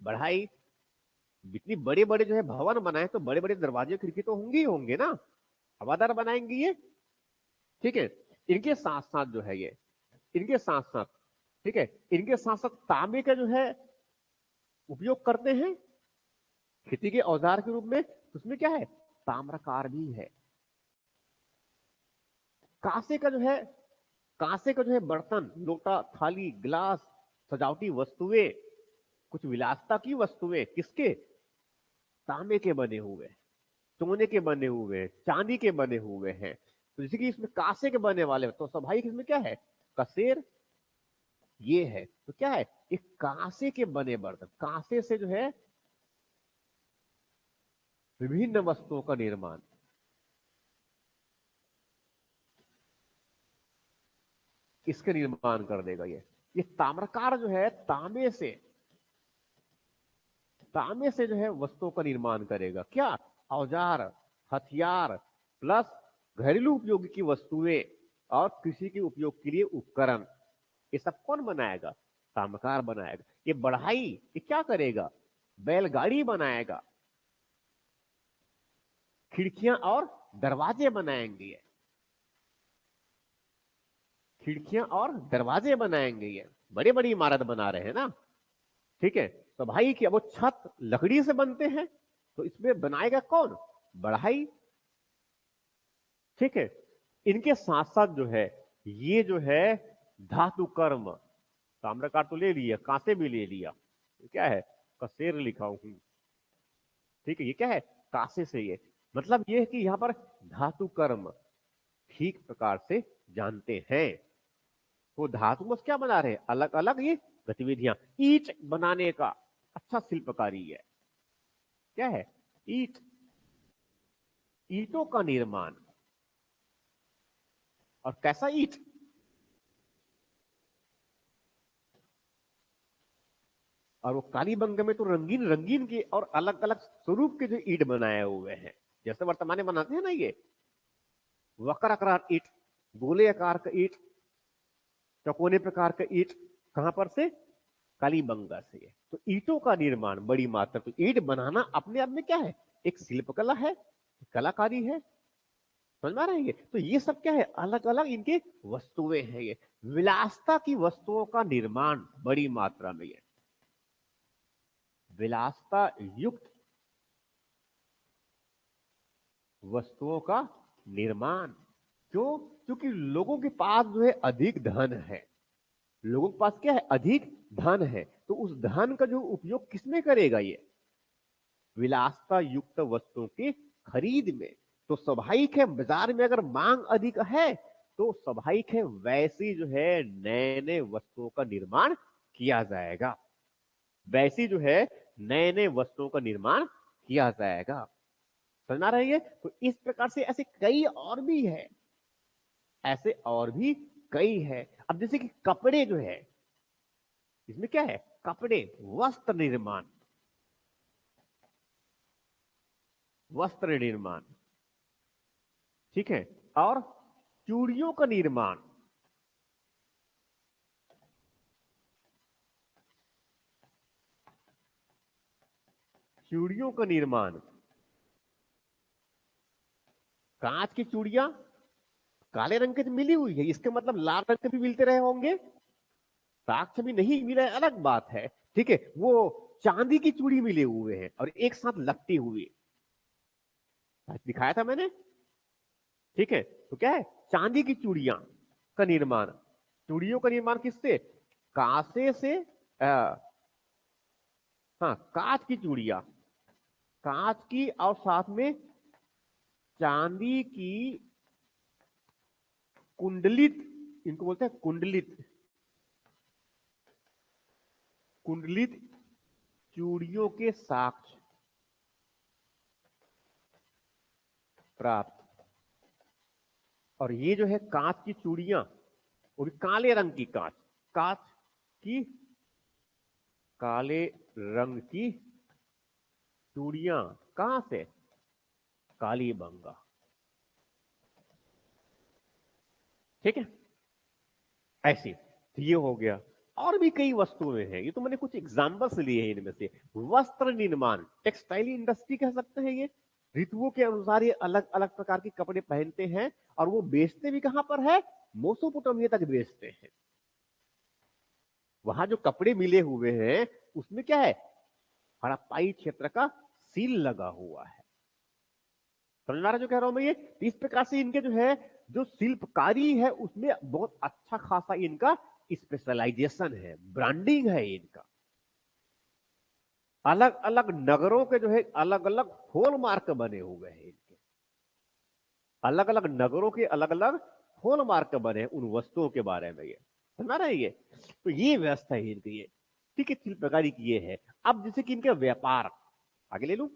बढ़ाई। इतनी बड़े बड़े जो है भवन बनाए तो बड़े बड़े दरवाजे खिड़की तो होंगे ही होंगे ना, हवादार बनाएंगे ये। ठीक है, इनके साथ साथ जो है ये, इनके साथ साथ, ठीक है, इनके साथ साथ तांबे का जो है उपयोग करते हैं खेती के औजार के रूप में। उसमें क्या है, ताम्रकार भी है। कांसे का जो है, कांसे का जो है बर्तन, लोटा, थाली, गिलास, सजावटी वस्तुएं, कुछ विलासता की वस्तुएं किसके, तांबे के बने हुए, सोने के बने हुए, चांदी के बने हुए हैं। तो जैसे कि इसमें कांसे के बने वाले, तो स्वाभाविक इसमें क्या है, कसेर, ये है। तो क्या है, एक कांसे के बने बर्तन, कांसे से जो है विभिन्न वस्तुओं का निर्माण। इसके निर्माण कर देगा ये ताम्रकार जो है तांबे से जो है वस्तुओं का निर्माण करेगा। क्या, औजार, हथियार, प्लस घरेलू उपयोग की वस्तुएं और कृषि के उपयोग के लिए उपकरण, ये सब कौन बनाएगा, ताम्रकार बनाएगा। ये बढ़ाई, ये क्या करेगा, बैलगाड़ी बनाएगा, खिड़कियां और दरवाजे बनाएंगे ये, खिड़कियां और दरवाजे बनाएंगे ये, बड़ी बड़ी इमारत बना रहे हैं ना। ठीक है, तो भाई कि अब वो छत लकड़ी से बनते हैं, तो इसमें बनाएगा कौन, बढ़ाई। ठीक है, इनके साथ साथ जो है, ये जो है धातु कर्म, ताम्रकार तो ले लिया, कांसे भी ले लिया, क्या है, कसेर लिखा हूं। ठीक है, ये क्या है, कांसे से ये, मतलब ये है कि यहां पर धातु कर्म ठीक प्रकार से जानते हैं। वो धातु बस क्या बना रहे हैं, अलग अलग ये गतिविधियां, ईंट बनाने का अच्छा शिल्पकारी है। क्या है, ईंट, ईंटों का निर्माण। और कैसा ईंट, और वो कालीबंग में तो रंगीन रंगीन के और अलग अलग स्वरूप के जो ईंट बनाए हुए हैं, जैसे वर्तमान में बनाते हैं ना ये, वक्र आकार ईंट, गोले आकार का ईंट, चौकोने प्रकार का ईंट, कहां पर से, कालीबंगा से। तो ईंटों का निर्माण बड़ी मात्रा, तो ईंट बनाना अपने आप में क्या है, एक शिल्पकला है, कलाकारी है। समझ में आ रहा है ये, तो ये सब क्या है, अलग अलग इनके वस्तुएं हैं ये, विलासता की वस्तुओं का निर्माण बड़ी मात्रा में, ये विलासता युक्त वस्तुओं का निर्माण। क्यों, क्योंकि लोगों के पास जो है अधिक धन है, लोगों के पास क्या है, अधिक धन है, तो उस धन का जो उपयोग किसमें करेगा, ये विलासता युक्त वस्तुओं की खरीद में। तो स्वाभाविक है बाजार में अगर मांग अधिक है, तो स्वाभाविक है वैसी जो है नए नए वस्तुओं का निर्माण किया जाएगा, वैसी जो है नए नए वस्तुओं का निर्माण किया जाएगा। समझ आ रही है, तो इस प्रकार से ऐसे कई और भी है, ऐसे और भी कई है। अब जैसे कि कपड़े जो है, इसमें क्या है, कपड़े, वस्त्र निर्माण, वस्त्र निर्माण। ठीक है, और चूड़ियों का निर्माण, चूड़ियों का निर्माण, कांच की चूड़ियां काले रंग के मिली हुई है, इसके मतलब लाल रंग के भी मिलते रहे होंगे, साक्ष्य भी नहीं मिला है अलग बात है। ठीक है, वो चांदी की चूड़ी मिले हुए हैं और एक साथ लगती हुई, दिखाया था मैंने। ठीक है, तो क्या है, चांदी की चूड़ियां का निर्माण, चूड़ियों का निर्माण किससे, कांसे से, आ, हाँ कांच की चूड़ियां, कांच की, और साथ में चांदी की कुंडलित, इनको बोलते हैं कुंडलित, कुंडलित चूड़ियों के साक्ष्य प्राप्त। और ये जो है कांच की चूड़ियां, वो भी काले रंग की कांच, कांच की, काले रंग की चूड़ियां, कहां से, कालीबंगा। ठीक है, ऐसी, तो ये हो गया। और भी कई वस्तुएं हैं, ये तो मैंने कुछ एग्जाम्पल्स लिए हैं इनमें से। वस्त्र निर्माण, टेक्सटाइल इंडस्ट्री कह सकते हैं ये। ऋतुओं के अनुसार ये अलग अलग प्रकार के कपड़े पहनते हैं और वो बेचते भी कहां पर है, मेसोपोटामिया तक बेचते हैं। वहां जो कपड़े मिले हुए हैं उसमें क्या है, हड़प्पाई क्षेत्र का सील लगा हुआ है। समझ में आ रहा है जो कह रहा हूं मैं ये। तो इस प्रकार से इनके जो है, जो शिल्पकारी है उसमें बहुत अच्छा खासा इनका स्पेशलाइजेशन है, ब्रांडिंग है इनका। अलग अलग नगरों के जो है अलग अलग हॉलमार्क बने हुए हैं इनके। अलग अलग नगरों के अलग अलग हॉलमार्क बने हैं उन वस्तुओं के बारे में। ये समझ रहे हैं ये। तो ये व्यवस्था है इनकी ये। ठीक है, शिल्पकारी की ये है। अब जैसे कि इनका व्यापार आगे ले लू,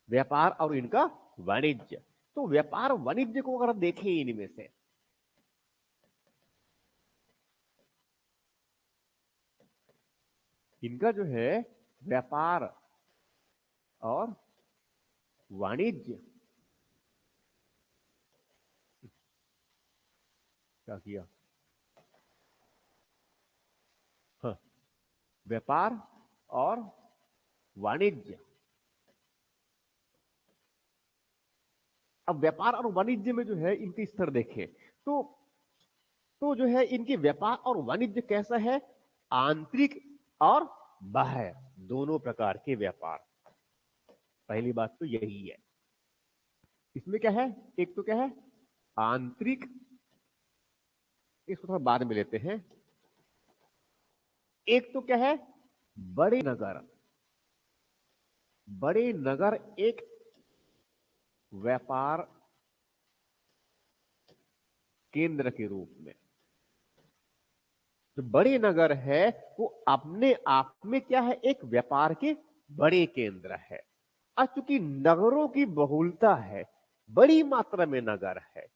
व्यापार और इनका वाणिज्य। तो व्यापार वाणिज्य को अगर देखें इनमें से, इनका जो है व्यापार और वाणिज्य, क्या किया, हाँ, व्यापार और वाणिज्य। अब व्यापार और वाणिज्य में जो है इनके स्तर देखें तो जो है इनके व्यापार और वाणिज्य कैसा है, आंतरिक और बाह्य दोनों प्रकार के व्यापार। पहली बात तो यही है। इसमें क्या है, एक तो क्या है आंतरिक, इसको थोड़ा बाद में लेते हैं। एक तो क्या है बड़े नगर, बड़े नगर एक व्यापार केंद्र के रूप में। जो बड़े नगर है वो अपने आप में क्या है, एक व्यापार के बड़े केंद्र है। और चूंकि नगरों की बहुलता है, बड़ी मात्रा में नगर है,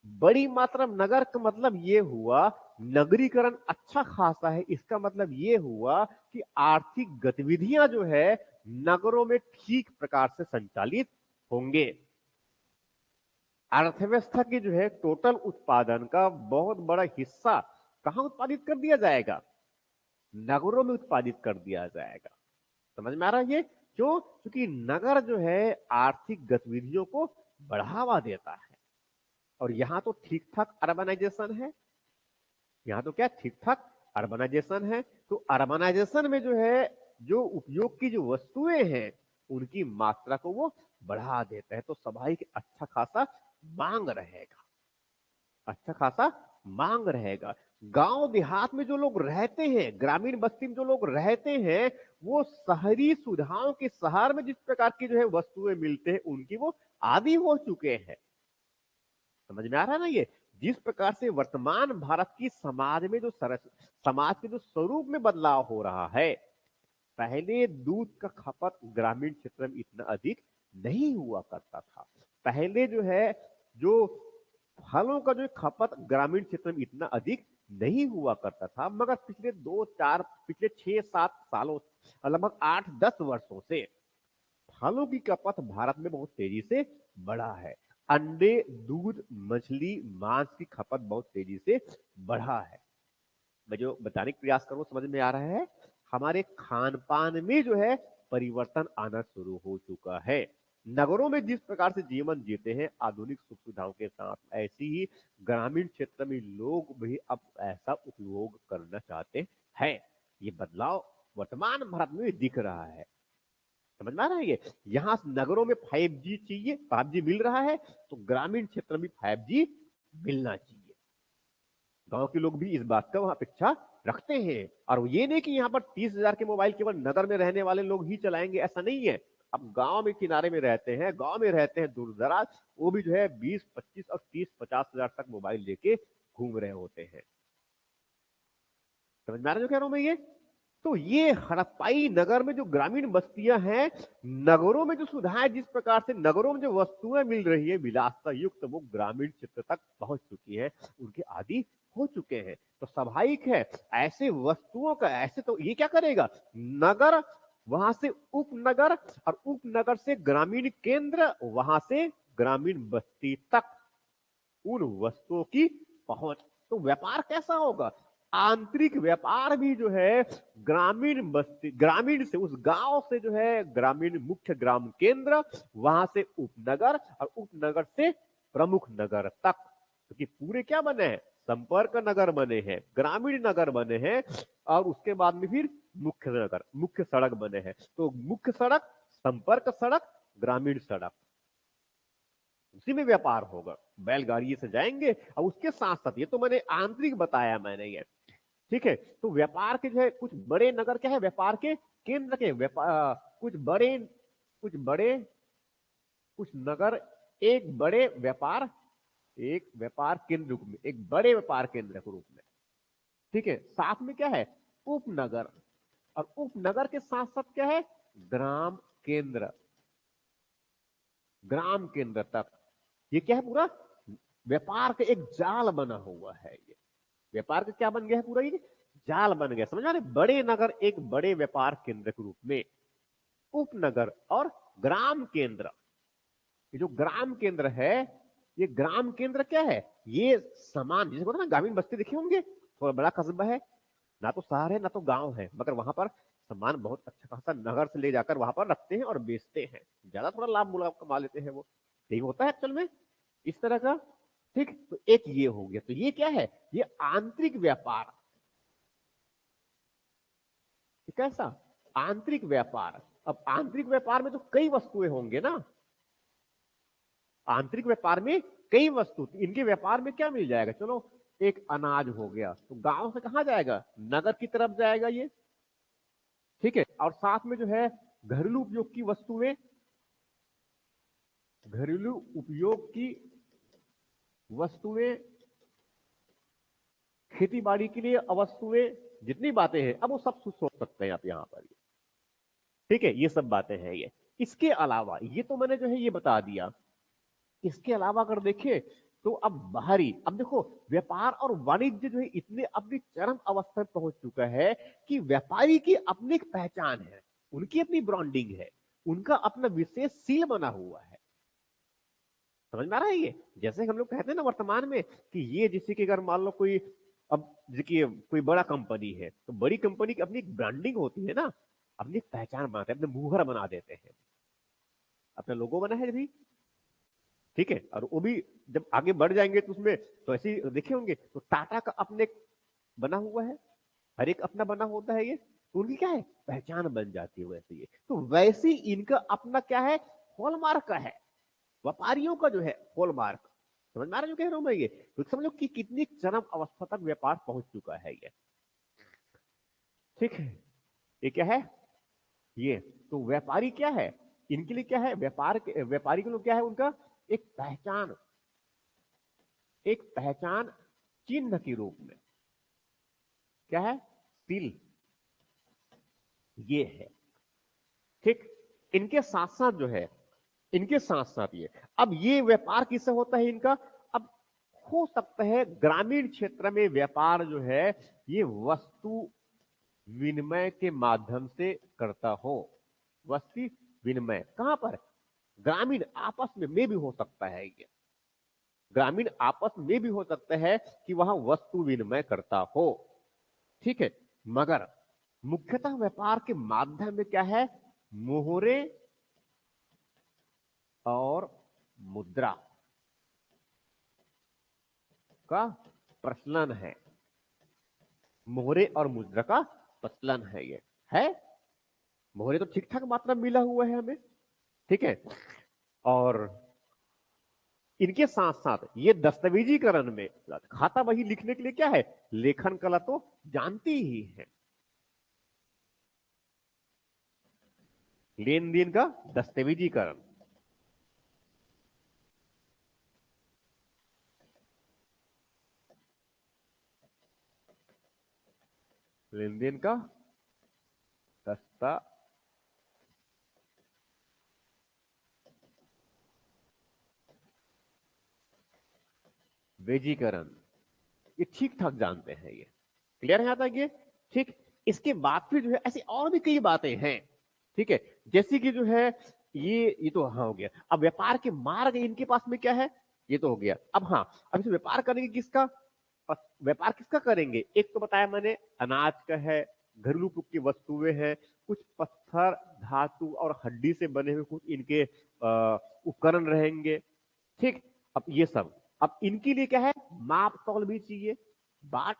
बड़ी मात्रा में नगर का मतलब ये हुआ नगरीकरण अच्छा खासा है। इसका मतलब ये हुआ कि आर्थिक गतिविधियां जो है नगरों में ठीक प्रकार से संचालित होंगे। अर्थव्यवस्था की जो है टोटल उत्पादन का बहुत बड़ा हिस्सा कहां उत्पादित कर दिया जाएगा, नगरों में उत्पादित कर दिया जाएगा। समझ में आ रहा है ये क्यों, क्योंकि नगर जो है आर्थिक गतिविधियों को बढ़ावा देता है। और यहां तो ठीक ठाक अर्बनाइजेशन है, यहां तो क्या ठीक ठाक अर्बनाइजेशन है। तो अर्बनाइजेशन में जो है जो उपयोग की जो वस्तुएं हैं उनकी मात्रा को वो बढ़ा देता है। तो स्वाभाविक अच्छा खासा मांग रहेगा, अच्छा खासा मांग रहेगा। गांव देहात में जो लोग रहते हैं, ग्रामीण बस्ती में जो लोग रहते हैं, वो शहरी सुविधाओं के शहर में जिस प्रकार की जो है वस्तुएं मिलते हैं उनकी वो आदी हो चुके हैं। समझ में आ रहा है ना ये। जिस प्रकार से वर्तमान भारत की समाज में जो समाज के जो स्वरूप में बदलाव हो रहा है, पहले दूध का खपत ग्रामीण क्षेत्र में इतना अधिक नहीं हुआ करता था। पहले जो है जो फलों का जो खपत ग्रामीण क्षेत्र में इतना अधिक नहीं हुआ करता था। मगर पिछले दो चार, पिछले 6-7 सालों, लगभग 8-10 वर्षों से फलों की खपत भारत में बहुत तेजी से बढ़ा है। अंडे, दूध, मछली, मांस की खपत बहुत तेजी से बढ़ा है। मैं जो बताने का प्रयास कर रहा हूं समझ में आ रहा है। हमारे खान पान में जो है परिवर्तन आना शुरू हो चुका है। नगरों में जिस प्रकार से जीवन जीते हैं आधुनिक सुख सुविधाओं के साथ, ऐसी ही ग्रामीण क्षेत्र में लोग भी अब ऐसा उपयोग करना चाहते हैं। ये बदलाव वर्तमान भारत में दिख रहा है। समझ में आ रहा है ये। यहां नगरों में 5G चाहिए, 5G मिल रहा है, तो ग्रामीण क्षेत्र में 5G मिलना चाहिए। गांव के लोग भी इस बात का वहां अपेक्षा रखते हैं। और ये नहीं कि यहाँ पर 30,000 के मोबाइल केवल नगर में रहने वाले लोग ही चलाएंगे, ऐसा नहीं है। अब गांव में किनारे में रहते हैं, गांव में रहते हैं दूर दराज, वो भी जो है 20-25 और 30-50 हजार तक मोबाइल लेके घूम रहे होते हैं। समझ में आ रहा है जो कह रहा हूं मैं ये। तो ये हड़प्पाई नगर में जो ग्रामीण बस्तियां हैं, नगरों में जो सुविधाएं जिस प्रकार से नगरों में जो वस्तुएं मिल रही है विलासता युक्त, वो ग्रामीण क्षेत्र तक पहुंच चुकी है, उनके आदि हो चुके हैं। तो स्वाभाविक है ऐसे वस्तुओं का, ऐसे तो ये क्या करेगा, नगर वहां से उपनगर, और उपनगर से ग्रामीण केंद्र, वहां से ग्रामीण बस्ती तक उन वस्तुओं की पहुंच तो व्यापार कैसा होगा? आंतरिक व्यापार भी जो है ग्रामीण बस्ती, ग्रामीण से, उस गांव से जो है ग्रामीण मुख्य ग्राम केंद्र, वहां से उपनगर, और उपनगर से प्रमुख नगर तक, क्योंकि पूरे क्या बने हैं? संपर्क नगर बने हैं, ग्रामीण नगर बने हैं, और उसके बाद में फिर मुख्य नगर, मुख्य सड़क बने हैं। तो मुख्य सड़क, संपर्क सड़क, ग्रामीण सड़क, उसी में व्यापार होगा। बैलगाड़ी से जाएंगे, और उसके साथ साथ, ये तो मैंने आंतरिक बताया मैंने ये, ठीक है। तो व्यापार के जो है कुछ बड़े नगर क्या है? व्यापार के केंद्र के व्यापार, कुछ नगर एक बड़े व्यापार, एक व्यापार केंद्र रूप में, एक बड़े व्यापार केंद्र के रूप में, ठीक है। साथ में क्या है? उपनगर, और उपनगर के साथ साथ क्या है? ग्राम केंद्र, ग्राम केंद्र तक। ये क्या है? पूरा व्यापार का एक जाल बना हुआ है। ये व्यापार का क्या बन गया है? पूरा ये जाल बन गया, समझ आ रहे? बड़े नगर एक बड़े व्यापार केंद्र के रूप में, उपनगर और ग्राम केंद्र। ये जो ग्राम केंद्र है, ये ग्राम केंद्र क्या है? ये समान, जैसे होता है ना, ग्रामीण बस्ती देखे होंगे, थोड़ा बड़ा कस्बा है, ना तो शहर है ना तो गांव है, मगर वहां पर सामान बहुत अच्छा खासा नगर से ले जाकर वहां पर रखते हैं और बेचते हैं, ज्यादा थोड़ा लाभ मुलाभ कमा लेते हैं वो। यही होता है एक्चुअल में, इस तरह का। ठीक, तो एक ये हो गया। तो ये क्या है? ये आंतरिक व्यापार। कैसा? आंतरिक व्यापार। अब आंतरिक व्यापार में तो कई वस्तुएं होंगे ना, आंतरिक व्यापार में कई वस्तु, इनके व्यापार में क्या मिल जाएगा? चलो, एक अनाज हो गया, तो गांव से कहां जाएगा? नगर की तरफ जाएगा ये, ठीक है। और साथ में जो है घरेलू उपयोग की वस्तुएं, घरेलू उपयोग की वस्तुएं, खेती बाड़ी के लिए वस्तुएं, जितनी बातें हैं, अब वो सब सोच सकते हैं आप यहां पर, ठीक है। ये सब बातें हैं ये। इसके अलावा ये तो मैंने जो है ये बता दिया। इसके अलावा अगर देखें तो अब बाहरी, अब देखो, व्यापार और वाणिज्य जो है इतने अपनी चरम अवस्था में पहुंच चुका है कि व्यापारी की अपनी एक पहचान है, उनकी अपनी ब्रांडिंग है, उनका अपना विशेष सील बना हुआ है। समझ में आ रहा है ये? जैसे हम लोग कहते हैं ना वर्तमान में कि ये, जैसे कि अगर मान लो कोई, अब देखिए कोई बड़ा कंपनी है, तो बड़ी कंपनी की अपनी एक ब्रांडिंग होती है ना, अपनी एक पहचान बनाते हैं, अपने मुहर बना देते हैं, अपना लोगो बना है भी, ठीक है। और वो भी जब आगे बढ़ जाएंगे तो उसमें तो ऐसे ही देखे होंगे, तो टाटा का अपने बना हुआ है, हर एक अपना बना होता है ये, तो उनकी क्या है? पहचान बन जाती है वैसे ये। तो वैसे ही इनका अपना क्या है? हॉलमार्क का है, व्यापारियों का जो है हॉलमार्क। समझ में आ रहा है जो कह रहा हूं मैं ये? तो समझ लो कि कितनी चरम अवस्था तक व्यापार पहुंच चुका है ये, ठीक है। ये क्या है? ये तो व्यापारी क्या है? इनके लिए क्या है? व्यापारी के लिए क्या है? उनका एक पहचान, एक पहचान चिन्ह के रूप में क्या है? सील, ये है, ठीक। इनके साथ साथ जो है, इनके साथ साथ ये, अब ये व्यापार किससे होता है इनका? अब हो सकता है ग्रामीण क्षेत्र में व्यापार जो है ये वस्तु विनिमय के माध्यम से करता हो। वस्तु विनिमय कहां पर? ग्रामीण आपस में भी हो सकता है ये, ग्रामीण आपस में भी हो सकता है कि वहां वस्तु विनिमय करता हो, ठीक है। मगर मुख्यतः व्यापार के माध्यम में क्या है? मोहरे और मुद्रा का प्रचलन है, मोहरे और मुद्रा का प्रचलन है ये, है। मोहरे तो ठीक ठाक मात्रा में मिला हुआ है हमें, ठीक है। और इनके साथ साथ ये दस्तावेजीकरण में, खाता बही लिखने के लिए क्या है? लेखन कला तो जानती ही है, लेन देन का दस्तावेजीकरण, लेन देन का दस्तावेजीकरण, ये ठीक ठाक जानते हैं ये, क्लियर है यहाँ तक ये, ठीक। इसके बाद फिर जो है ऐसी और भी कई बातें हैं, ठीक है। जैसे कि जो है ये तो हाँ हो गया। अब व्यापार के मार्ग इनके पास में क्या है? ये तो हो गया। अब हाँ, अब इसे व्यापार करने की किसका व्यापार किसका करेंगे? एक तो बताया मैंने अनाज का है, घरेलू उपयोग की वस्तुएं हैं, कुछ पत्थर, धातु और हड्डी से बने हुए कुछ इनके उपकरण रहेंगे। ठीक, अब ये सब, अब इनके लिए क्या है, माप तौल भी चाहिए, बाट।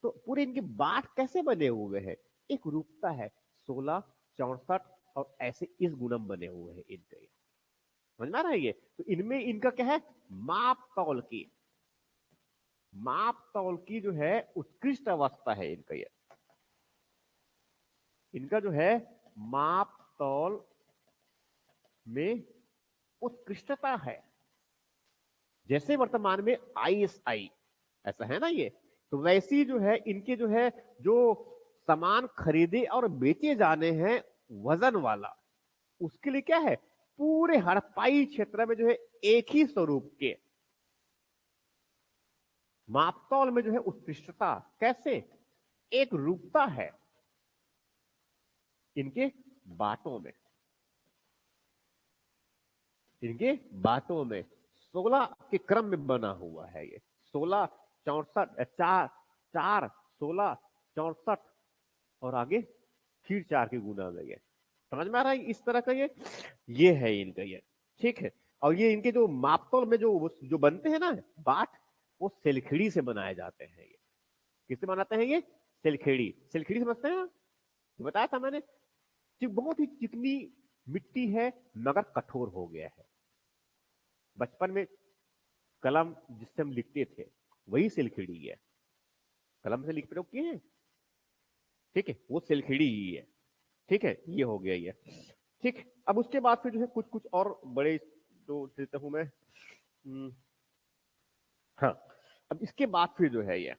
तो पूरे इनके बाट कैसे बने हुए हैं? एक रूपता है, 16, 64 और ऐसे इस गुणम बने हुए हैं इनके। समझ में आ रहा है ये? तो इनमें इनका क्या है, माप तौल की जो है उत्कृष्ट अवस्था है इनका। ये इनका जो है माप तौल में उत्कृष्टता है। जैसे वर्तमान में ISI ऐसा है ना ये, तो वैसी जो है इनके जो है, जो सामान खरीदे और बेचे जाने हैं वजन वाला, उसके लिए क्या है, पूरे हड़प्पाई क्षेत्र में जो है एक ही स्वरूप के मापतौल में जो है उत्कृष्टता, कैसे, एक रूपता है इनके बाटों में, इनके बाटों में 16 के क्रम में बना हुआ है ये। 16, 64, 4, 16, 64 और आगे फिर 4 के गुना में ये। समझ में आ रहा है इस तरह का ये है इनका ये। ठीक है, और ये इनके जो मापतौल में जो बनते हैं ना बाट, वो सेलखेड़ी से बनाए जाते हैं। ये किससे बनाते हैं? ये सेलखेड़ी। सेलखेड़ी समझते हैं ना, बताया था मैंने, बहुत ही चिकनी मिट्टी है मगर कठोर हो गया है। बचपन में कलम जिससे हम लिखते थे वही सेलखेड़ी है, कलम से लिख प्रयोग किए हैं। ठीक है, वो सेलखेड़ी ही है। ठीक है, ये हो गया ये। ठीक, अब उसके बाद फिर जो है कुछ कुछ और बड़े जो देता हूं मैं। हाँ, अब इसके बाद फिर जो है ये,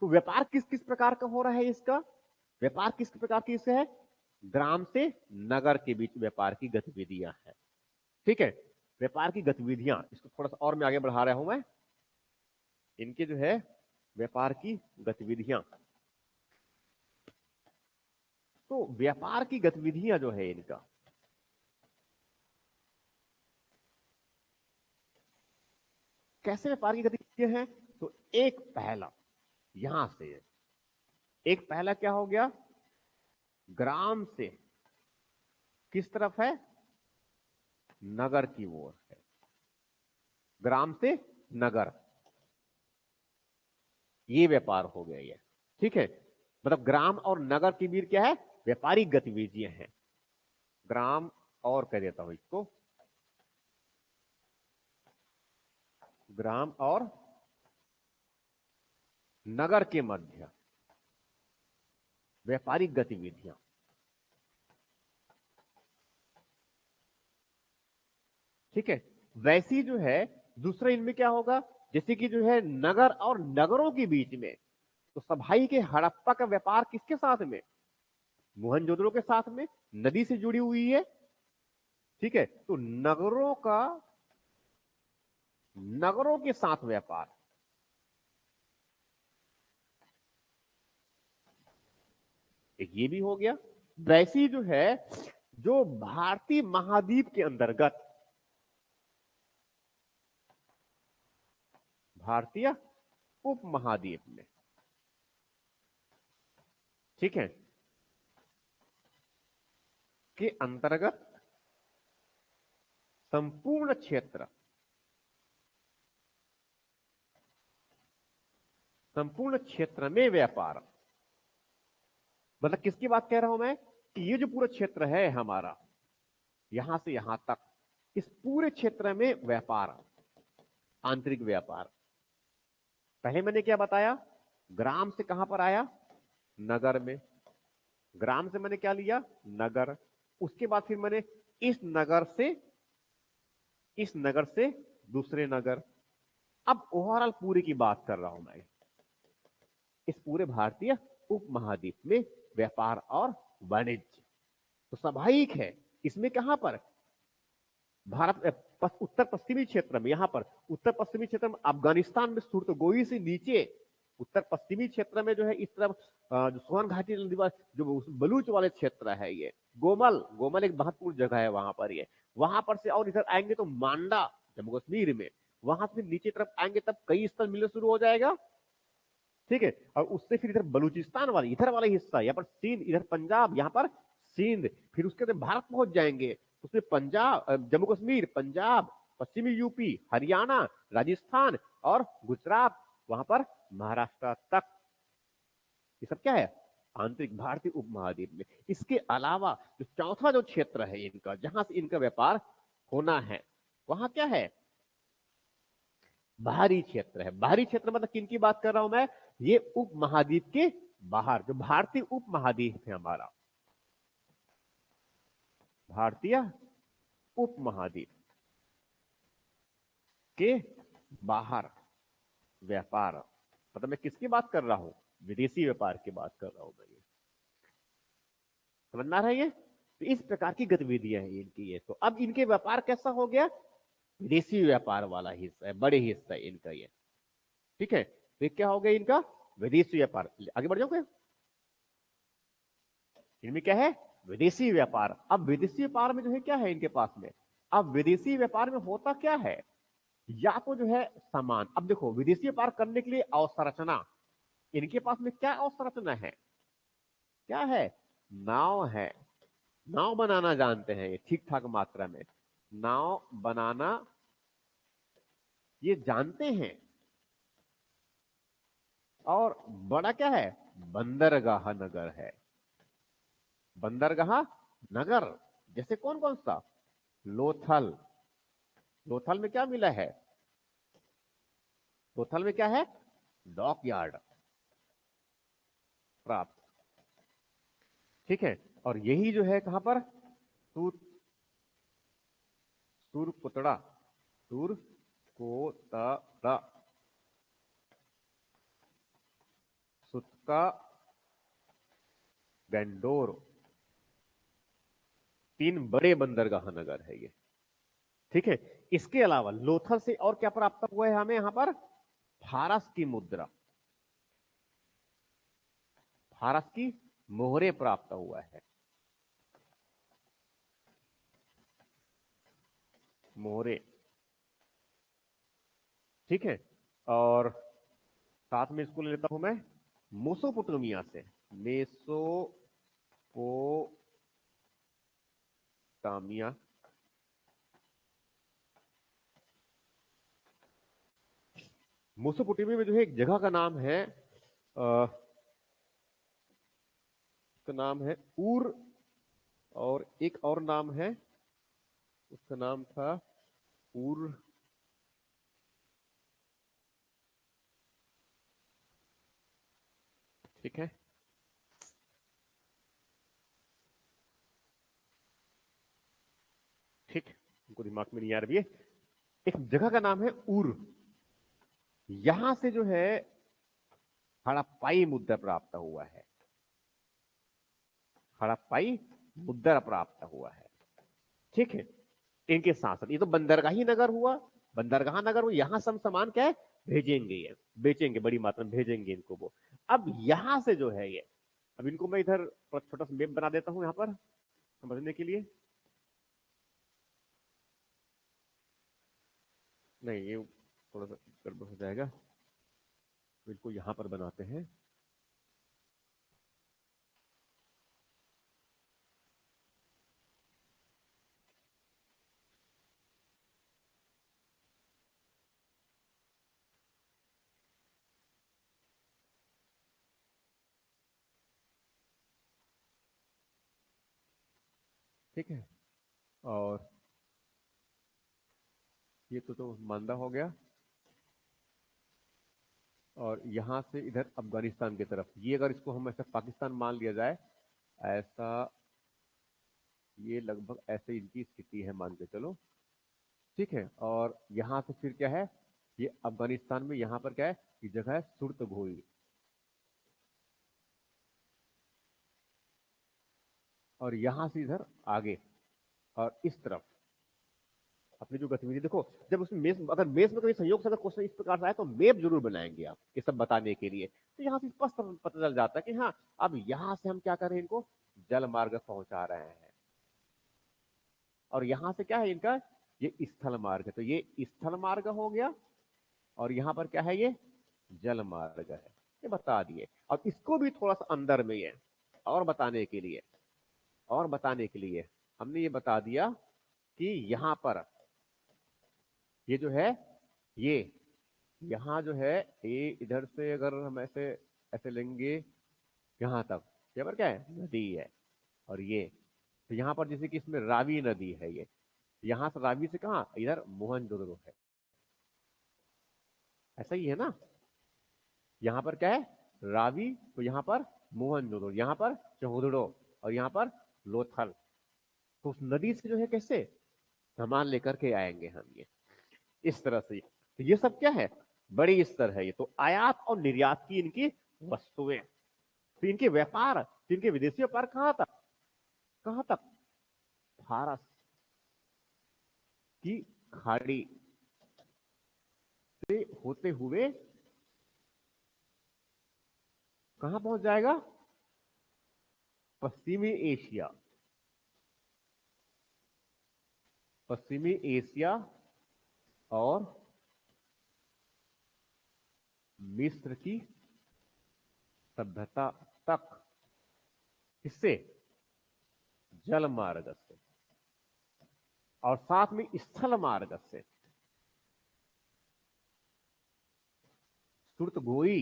तो व्यापार किस किस प्रकार का हो रहा है इसका? व्यापार किस प्रकार की इससे है? ग्राम से नगर के बीच व्यापार की गतिविधियां हैं। ठीक है, व्यापार की गतिविधियां, इसको थोड़ा सा और मैं आगे बढ़ा रहा हूं मैं। इनके जो है व्यापार की गतिविधियां, तो व्यापार की गतिविधियां जो है इनका, कैसे व्यापार की गतिविधियां हैं? तो एक पहला यहां से, एक पहला क्या हो गया, ग्राम से किस तरफ है, नगर की ओर है। ग्राम से नगर, ये व्यापार हो गया ये। ठीक है, मतलब ग्राम और नगर के बीच क्या है, व्यापारिक गतिविधियां हैं। ग्राम और कह देता हूं इसको, ग्राम और नगर के मध्य व्यापारिक गतिविधियां। ठीक है, वैसी जो है दूसरा इनमें क्या होगा, जैसे कि जो है नगर और नगरों के बीच में, तो सभाई के हड़प्पा का व्यापार किसके साथ में, मोहनजोदड़ो के साथ में, नदी से जुड़ी हुई है। ठीक है, तो नगरों के साथ व्यापार, एक ये भी हो गया। वैसी जो है, जो भारतीय महाद्वीप के अंतर्गत, भारतीय उपमहाद्वीप में, ठीक है, के अंतर्गत संपूर्ण क्षेत्र, संपूर्ण क्षेत्र में व्यापार, मतलब किसकी बात कह रहा हूं मैं, कि ये जो पूरा क्षेत्र है हमारा, यहां से यहां तक, इस पूरे क्षेत्र में व्यापार, आंतरिक व्यापार। पहले मैंने क्या बताया, ग्राम से कहां पर आया, नगर में। ग्राम से मैंने क्या लिया, नगर। उसके बाद फिर मैंने इस नगर से, इस नगर से दूसरे नगर। अब ओवरऑल पूरे की बात कर रहा हूं मैं, इस पूरे भारतीय उपमहाद्वीप में व्यापार और वाणिज्य तो स्वाभाविक है। इसमें कहां पर, भारत उत्तर पश्चिमी क्षेत्र में, यहां पर उत्तर पश्चिमी क्षेत्र में अफगानिस्तान में सुर्तगोई से नीचे उत्तर पश्चिमी क्षेत्र में जो है, इस तरफ जो सोन घाटी जो बलूच वाले क्षेत्र है, ये गोमल, गोमल एक महत्वपूर्ण जगह है वहां पर, ये वहां पर से और इधर आएंगे तो मांडा जम्मू कश्मीर में, वहां से नीचे तरफ आएंगे तब कई स्थल मिलने शुरू हो जाएगा। ठीक है। और उससे फिर इधर बलूचिस्तान वाला इधर वाला हिस्सा, यहाँ पर सिंध, इधर पंजाब, यहाँ पर सिंध, फिर उसके बाद भारत पहुंच जाएंगे। उसमें पंजाब, जम्मू कश्मीर, पंजाब, पश्चिमी यूपी, हरियाणा, राजस्थान और गुजरात, वहां पर महाराष्ट्र तक। ये सब क्या है? आंतरिक भारतीय उपमहाद्वीप में। इसके अलावा जो चौथा जो क्षेत्र है इनका, जहां से इनका व्यापार होना है, वहां क्या है? बाहरी क्षेत्र है। बाहरी क्षेत्र मतलब किन की बात कर रहा हूं मैं? ये उपमहाद्वीप के बाहर, जो भारतीय उपमहाद्वीप है हमारा, भारतीय उपमहाद्वीप के बाहर व्यापार, मतलब मैं किसकी बात कर रहा हूं? विदेशी व्यापार की बात कर रहा हूं मैं। ये समझ में आ रहा है? ये तो इस प्रकार की गतिविधियां हैं इनकी। ये तो अब इनके व्यापार कैसा हो गया? विदेशी व्यापार वाला हिस्सा है, बड़े हिस्सा है इनका ये। ठीक है, तो क्या हो गया इनका? विदेशी व्यापार। आगे बढ़ जाओगे? इनमें क्या है? विदेशी व्यापार। अब विदेशी व्यापार में जो है क्या है इनके पास में? अब विदेशी व्यापार में होता क्या है? या तो जो है सामान, अब देखो विदेशी व्यापार करने के लिए अवसंरचना, इनके पास में क्या अवसंरचना है? क्या है? नाव है। नाव बनाना जानते हैं ये ठीक ठाक मात्रा में। नाव बनाना ये जानते हैं। और बड़ा क्या है? बंदरगाह नगर है। बंदरगाह नगर, जैसे कौन कौन सा? लोथल। लोथल में क्या मिला है? लोथल में क्या है? डॉक यार्ड प्राप्त। ठीक है, और यही जो है कहां पर? सूर, सूरकोतड़ा, सूरकोतड़ा, सुतका, बेंडोर, तीन बड़े बंदरगाह नगर है ये। ठीक है, इसके अलावा लोथल से और क्या प्राप्त हुआ है हमें यहां पर? फारस की मुद्रा, फारस की मोहरे प्राप्त हुआ है। मोहरे। ठीक है, और साथ में इसको ले लेता हूं मैं मेसोपोटामिया से। मेसोपोटामिया, मेसोपोटामिया में जो है एक जगह का नाम है, उसका नाम है ऊर, और एक और नाम है, उसका नाम था ऊर। ठीक है, ठीक, उनको दिमाग में नहीं आ रही है। एक जगह का नाम है ऊर। यहां से जो है हड़प्पाई मुद्रा प्राप्त हुआ है। हड़प्पाई मुद्रा प्राप्त हुआ है। ठीक है, इनके साथ साथ ये तो बंदरगाही नगर हुआ। बंदरगाह नगर हुआ, यहां से हम सामान क्या है? भेजेंगे, ये बेचेंगे, बड़ी मात्रा में भेजेंगे इनको वो। अब यहां से जो है ये, अब इनको मैं इधर छोटा सा मैप बना देता हूं यहां पर समझने के लिए। नहीं, ये थोड़ा सा गड़बड़ हो जाएगा, तो इनको यहां पर बनाते हैं। ठीक है, और ये तो मांदा हो गया। और यहां से इधर अफगानिस्तान की तरफ, ये अगर इसको हम ऐसा पाकिस्तान मान लिया जाए, ऐसा, ये लगभग ऐसे इनकी स्थिति है मान के चलो। ठीक है, और यहां से फिर क्या है? ये अफगानिस्तान में यहां पर क्या है? ये जगह है सुर्तघोई। और यहां से इधर आगे और इस तरफ अपनी जो गतिविधि देखो, जब उसमें मेष, अगर मेष में कोई संयोग से अगर क्वेश्चन इस प्रकार से आए तो मैप जरूर बनाएंगे आप ये सब बताने के लिए। तो यहाँ से स्पष्ट पता चल जाता है कि हाँ, अब यहाँ से हम क्या कर रहे हैं? इनको जल मार्ग पहुंचा रहे हैं। और यहाँ से क्या है इनका? ये स्थल मार्ग है, तो ये स्थल मार्ग हो गया। और यहाँ पर क्या है? ये जल मार्ग है। ये बता दिए। और इसको भी थोड़ा सा अंदर में है और बताने के लिए, और बताने के लिए हमने ये बता दिया कि यहां पर ये जो है, ये यहाँ जो है, ये इधर से अगर हम ऐसे ऐसे लेंगे यहाँ तक, यहाँ पर क्या है, नदी है। और ये तो यहाँ पर जैसे कि इसमें रावी नदी है, ये यहाँ से रावी से कहाँ, इधर मोहनजोदड़ो है, ऐसा ही है ना। यहाँ पर क्या है, रावी, तो यहाँ पर मोहनजोदड़ो, यहाँ पर चौहदड़ो, और यहाँ पर लोथल। तो उस नदी से जो है कैसे सामान लेकर के आएंगे हम, ये इस तरह से। तो ये सब क्या है, बड़ी स्तर है ये। तो आयात और निर्यात की इनकी वस्तुएं, तो इनके व्यापार, तो इनके विदेशी व्यापार कहां तक, कहां तक, फारस की खाड़ी से होते हुए कहां पहुंच जाएगा, पश्चिमी एशिया, पश्चिमी एशिया और मिस्र की सभ्यता तक। किससे, जल मार्ग से, और साथ में स्थल मार्ग से। सुरत गोई,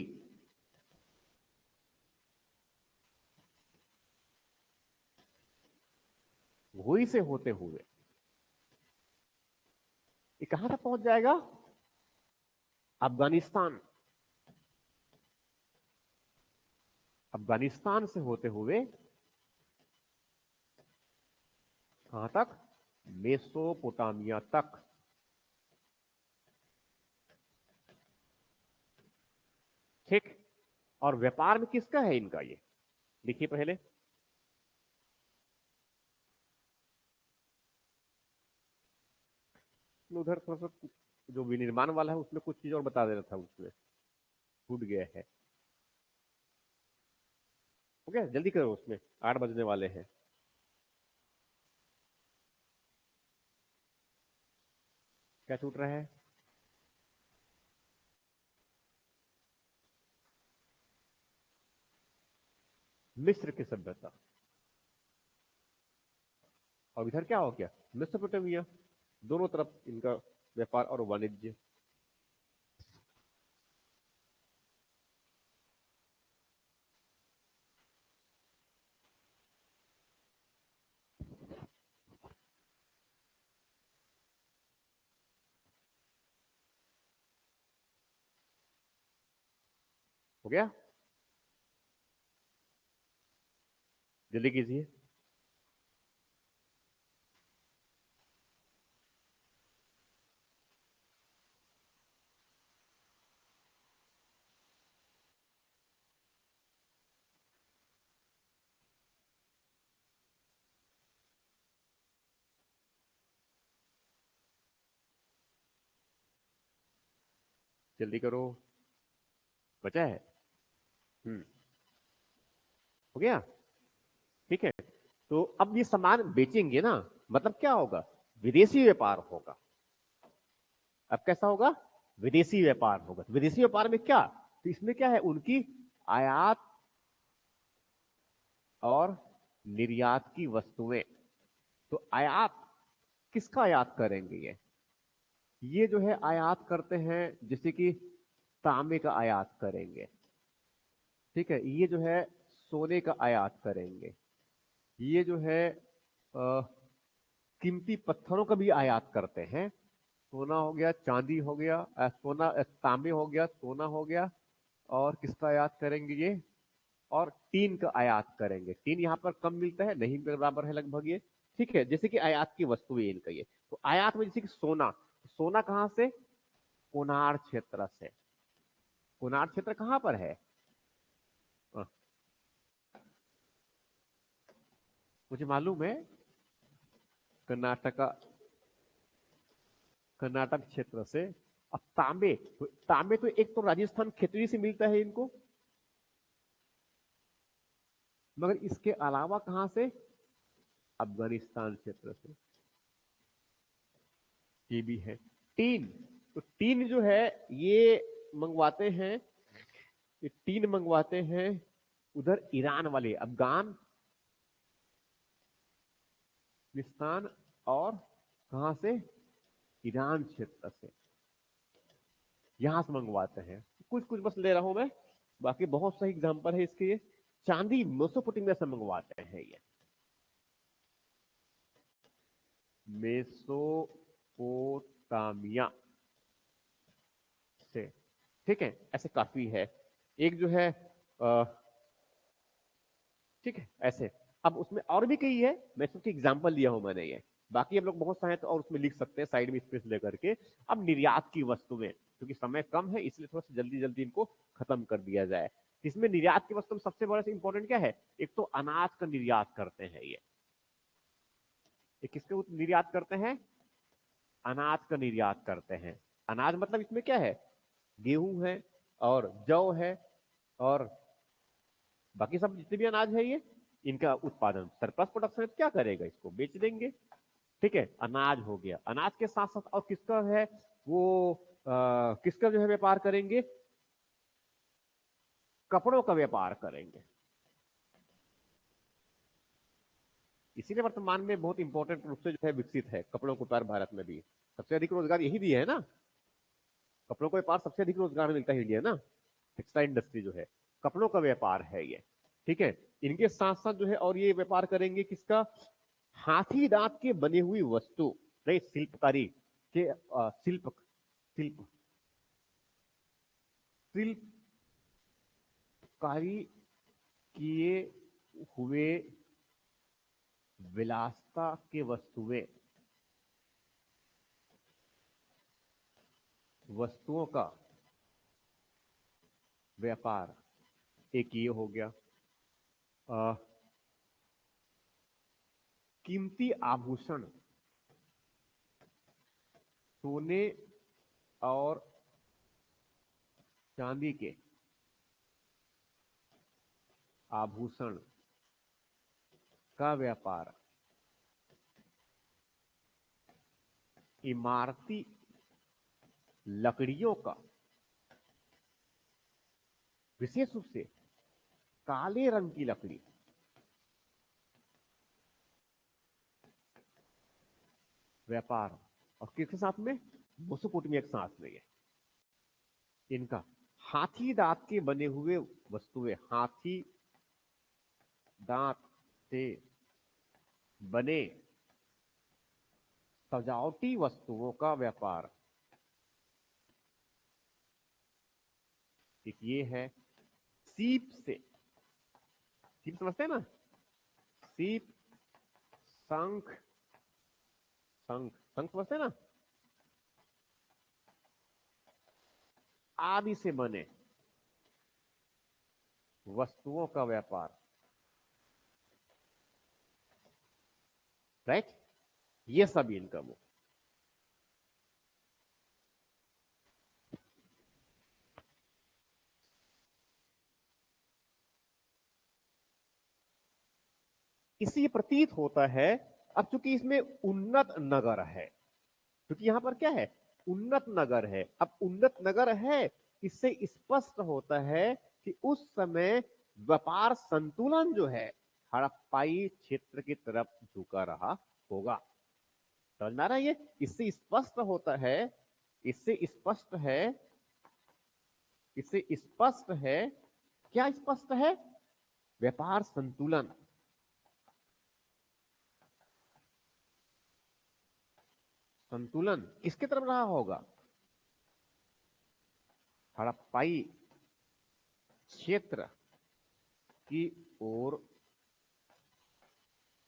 गोई से होते हुए ये कहां तक पहुंच जाएगा, अफगानिस्तान, अफगानिस्तान से होते हुए कहां तक, मेसोपोटामिया तक। ठीक। और व्यापार में किसका है इनका, ये देखिए पहले, उधर थोड़ा सा जो विनिर्माण वाला है उसमें कुछ चीज और बता दे रहा था, उसमें छूट गया है। हो गया, जल्दी करो, उसमें 8 बजने वाले हैं। क्या छूट रहा है, मिस्र की सभ्यता। और इधर क्या हो गया, मेसोपोटामिया। दोनों तरफ इनका व्यापार और वाणिज्य। हो गया, जल्दी कीजिए। जल्दी करो, बचा है। हम्म। हो गया, ठीक है। तो अब ये सामान बेचेंगे ना, मतलब क्या होगा, विदेशी व्यापार होगा। अब कैसा होगा, विदेशी व्यापार होगा। तो विदेशी व्यापार में क्या, तो इसमें क्या है, उनकी आयात और निर्यात की वस्तुएं। तो आयात, किसका आयात करेंगे ये जो है आयात करते हैं, जैसे कि तांबे का आयात करेंगे, ठीक है। ये जो है सोने का आयात करेंगे। ये जो है कीमती पत्थरों का भी आयात करते हैं। सोना हो गया, चांदी हो गया, तांबे हो गया, सोना हो गया। और किसका आयात करेंगे ये, और टीन का आयात करेंगे। टीन यहाँ पर कम मिलता है, नहीं बराबर है लगभग ये, ठीक है। जैसे कि आयात की वस्तु है इनका ये। तो आयात में जैसे कि सोना, सोना कहाँ से, कोनार क्षेत्र से। कोनार क्षेत्र कहाँ पर है, अ, मुझे मालूम है, कर्नाटका, कर्नाटक क्षेत्र से। अब तांबे, तो तांबे तो एक तो राजस्थान खेतड़ी से मिलता है इनको, मगर इसके अलावा कहां से, अफगानिस्तान क्षेत्र से, ये भी है। टीन, तो टीन जो है ये मंगवाते हैं ये टीन मंगवाते हैं उधर ईरान वाले, अफगानिस्तान और कहां से, ईरान क्षेत्र से, यहां से मंगवाते हैं। कुछ कुछ बस ले रहा हूं मैं, बाकी बहुत सही एग्जांपल है इसके। ये चांदी मेसोपोटामिया से मंगवाते हैं, ये मेसोपोटामिया से, ठीक है। ऐसे काफी है, एक जो है ठीक है ऐसे। अब उसमें और भी कई है, मैं सिर्फ एग्जांपल दिया हूं मैंने ये, बाकी हम लोग बहुत सारे तो और उसमें लिख सकते हैं साइड में स्पेस लेकर के। अब निर्यात की वस्तुएं, क्योंकि समय कम है इसलिए थोड़ा सा जल्दी जल्दी इनको खत्म कर दिया जाए। इसमें निर्यात की वस्तु में सबसे बड़ा से इंपॉर्टेंट क्या है, एक तो अनाज का निर्यात करते हैं ये किसके निर्यात करते हैं, अनाज का निर्यात करते हैं। अनाज मतलब इसमें क्या है, गेहूं है और जौ है और बाकी सब जितने भी अनाज है ये, इनका उत्पादन सरप्लस प्रोडक्शन है तो क्या करेगा, इसको बेच देंगे, ठीक है। अनाज हो गया, अनाज के साथ साथ और किसका है वो, किसका जो है व्यापार करेंगे, कपड़ों का व्यापार करेंगे। इसीलिए वर्तमान में बहुत इंपॉर्टेंट रूप से जो है विकसित है कपड़ों का व्यापार, भारत में भी सबसे अधिक रोजगार यही दिया है ना, कपड़ों का व्यापार सबसे अधिक रोजगार मिलता है इंडिया ना, टेक्सटाइल इंडस्ट्री जो है कपड़ों का व्यापार है ये, ठीक है। इनके साथ साथ जो है और ये व्यापार करेंगे किसका, हाथी दांत के बने हुई वस्तु, नहीं शिल्पकारी के शिल्प शिल्प शिल्पकारी किए हुए विलासता के वस्तुओं का व्यापार, एक ये हो गया। अ, कीमती आभूषण, सोने और चांदी के आभूषण का व्यापार, इमारती लकड़ियों का, विशेष रूप से काले रंग की लकड़ी, व्यापार, और किसके साथ में, मेसोपोटामिया के साथ में ये, इनका हाथी दांत के बने हुए वस्तुएं, हाथी दांत से बने सजावटी वस्तुओं का व्यापार, एक ये है। सीप से, सीप समझते हैं ना, सीप, शंख, शंख शंख समझते हैं ना, आदि से बने वस्तुओं का व्यापार, राइट, ये सब इनकम हो। इसी प्रतीत होता है, अब चूंकि इसमें उन्नत नगर है, क्योंकि यहां पर क्या है, उन्नत नगर है। अब उन्नत नगर है, इससे स्पष्ट होता है कि उस समय व्यापार संतुलन जो है हड़प्पाई क्षेत्र की तरफ झुका रहा होगा। समझ में आ रहा है ये, इससे स्पष्ट होता है, इससे स्पष्ट है, इससे स्पष्ट है, क्या स्पष्ट है, व्यापार संतुलन, संतुलन किसके तरफ रहा होगा, हड़प्पाई क्षेत्र की ओर,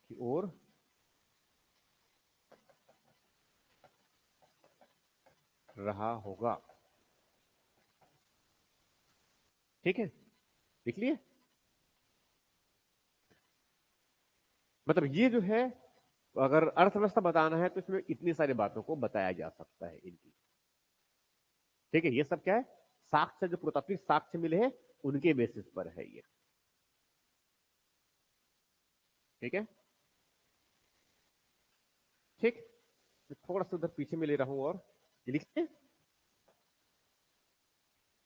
की ओर रहा होगा, ठीक है, देख लिए। मतलब ये जो है, अगर अर्थव्यवस्था बताना है तो इसमें इतनी सारी बातों को बताया जा सकता है इनकी, ठीक है। ये सब क्या है, साक्ष्य, जो पुरातात्विक साक्ष्य मिले हैं उनके बेसिस पर है ये, ठीक है, ठीक। थोड़ा सा उधर पीछे में ले रहा हूं, और ये लिखते हैं,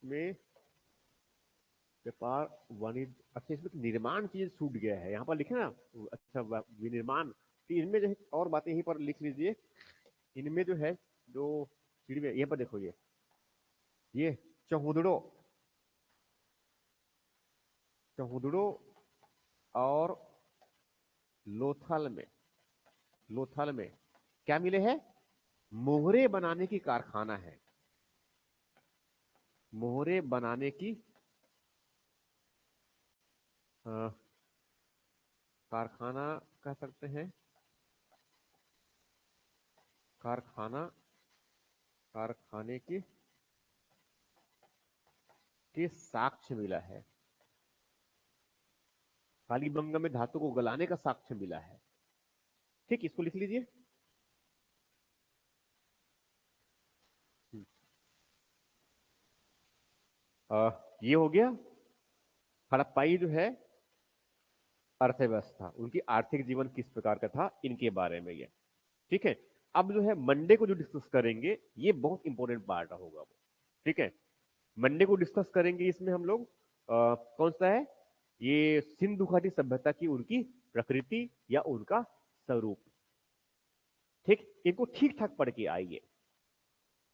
में, व्यापार वाणिज्य, अच्छा इसमें तो निर्माण चीज छूट गया है, यहाँ पर लिखे ना। अच्छा विनिर्माण, तो इनमें जो है और बातें यहीं पर लिख लीजिए। इनमें जो है जो सीढ़ी में यहाँ पर देखो, ये चहुदड़ो, चहुदड़ो और लोथल में, लोथल में क्या मिले हैं? मोहरे बनाने की कारखाना है, मोहरे बनाने की कारखाना कह सकते हैं, कारखाना, कारखाने के साक्ष्य मिला है। कालीबंगा में धातु को गलाने का साक्ष्य मिला है। ठीक, इसको लिख लीजिए। ये हो गया हड़प्पाई जो है अर्थव्यवस्था, उनकी आर्थिक जीवन किस प्रकार का था, इनके बारे में ये। ठीक है, अब जो है मंडे को जो डिस्कस करेंगे, ये बहुत इंपॉर्टेंट पार्ट होगा वो। ठीक है, मंडे को डिस्कस करेंगे, इसमें हम लोग कौन सा है, ये सिंधु घाटी सभ्यता की उनकी प्रकृति या उनका स्वरूप। ठीक, इनको ठीक ठाक पढ़ के आइए।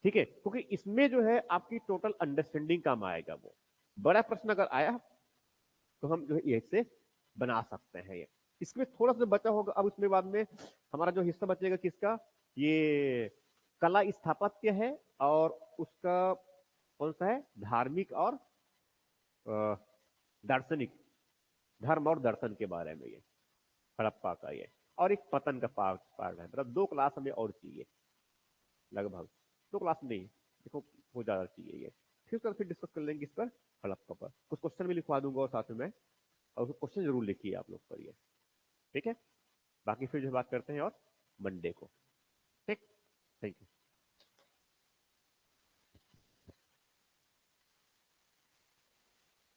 ठीक है, क्योंकि इसमें जो है आपकी टोटल अंडरस्टैंडिंग काम आएगा। वो बड़ा प्रश्न अगर आया तो हम जो है ये से बना सकते हैं। ये इसमें थोड़ा सा बचा होगा, अब उसमें बाद में हमारा जो हिस्सा बचेगा किसका, ये कला स्थापत्य है, और उसका कौन सा है, धार्मिक और दार्शनिक, धर्म और दर्शन के बारे में ये हड़प्पा का ये, और एक पतन का पार्ट पार्ट है। मतलब 2 क्लास हमें और चाहिए, लगभग 2 क्लास नहीं, देखो हो ज्यादा चाहिए ये। फिर डिस्कस कर लेंगे इस पर, हड़प्पा पर कुछ क्वेश्चन भी लिखवा दूंगा और साथ में मैं, और क्वेश्चन जरूर लिखिए आप लोग पर ये। ठीक है, बाकी फिर जो बात करते हैं और मंडे को।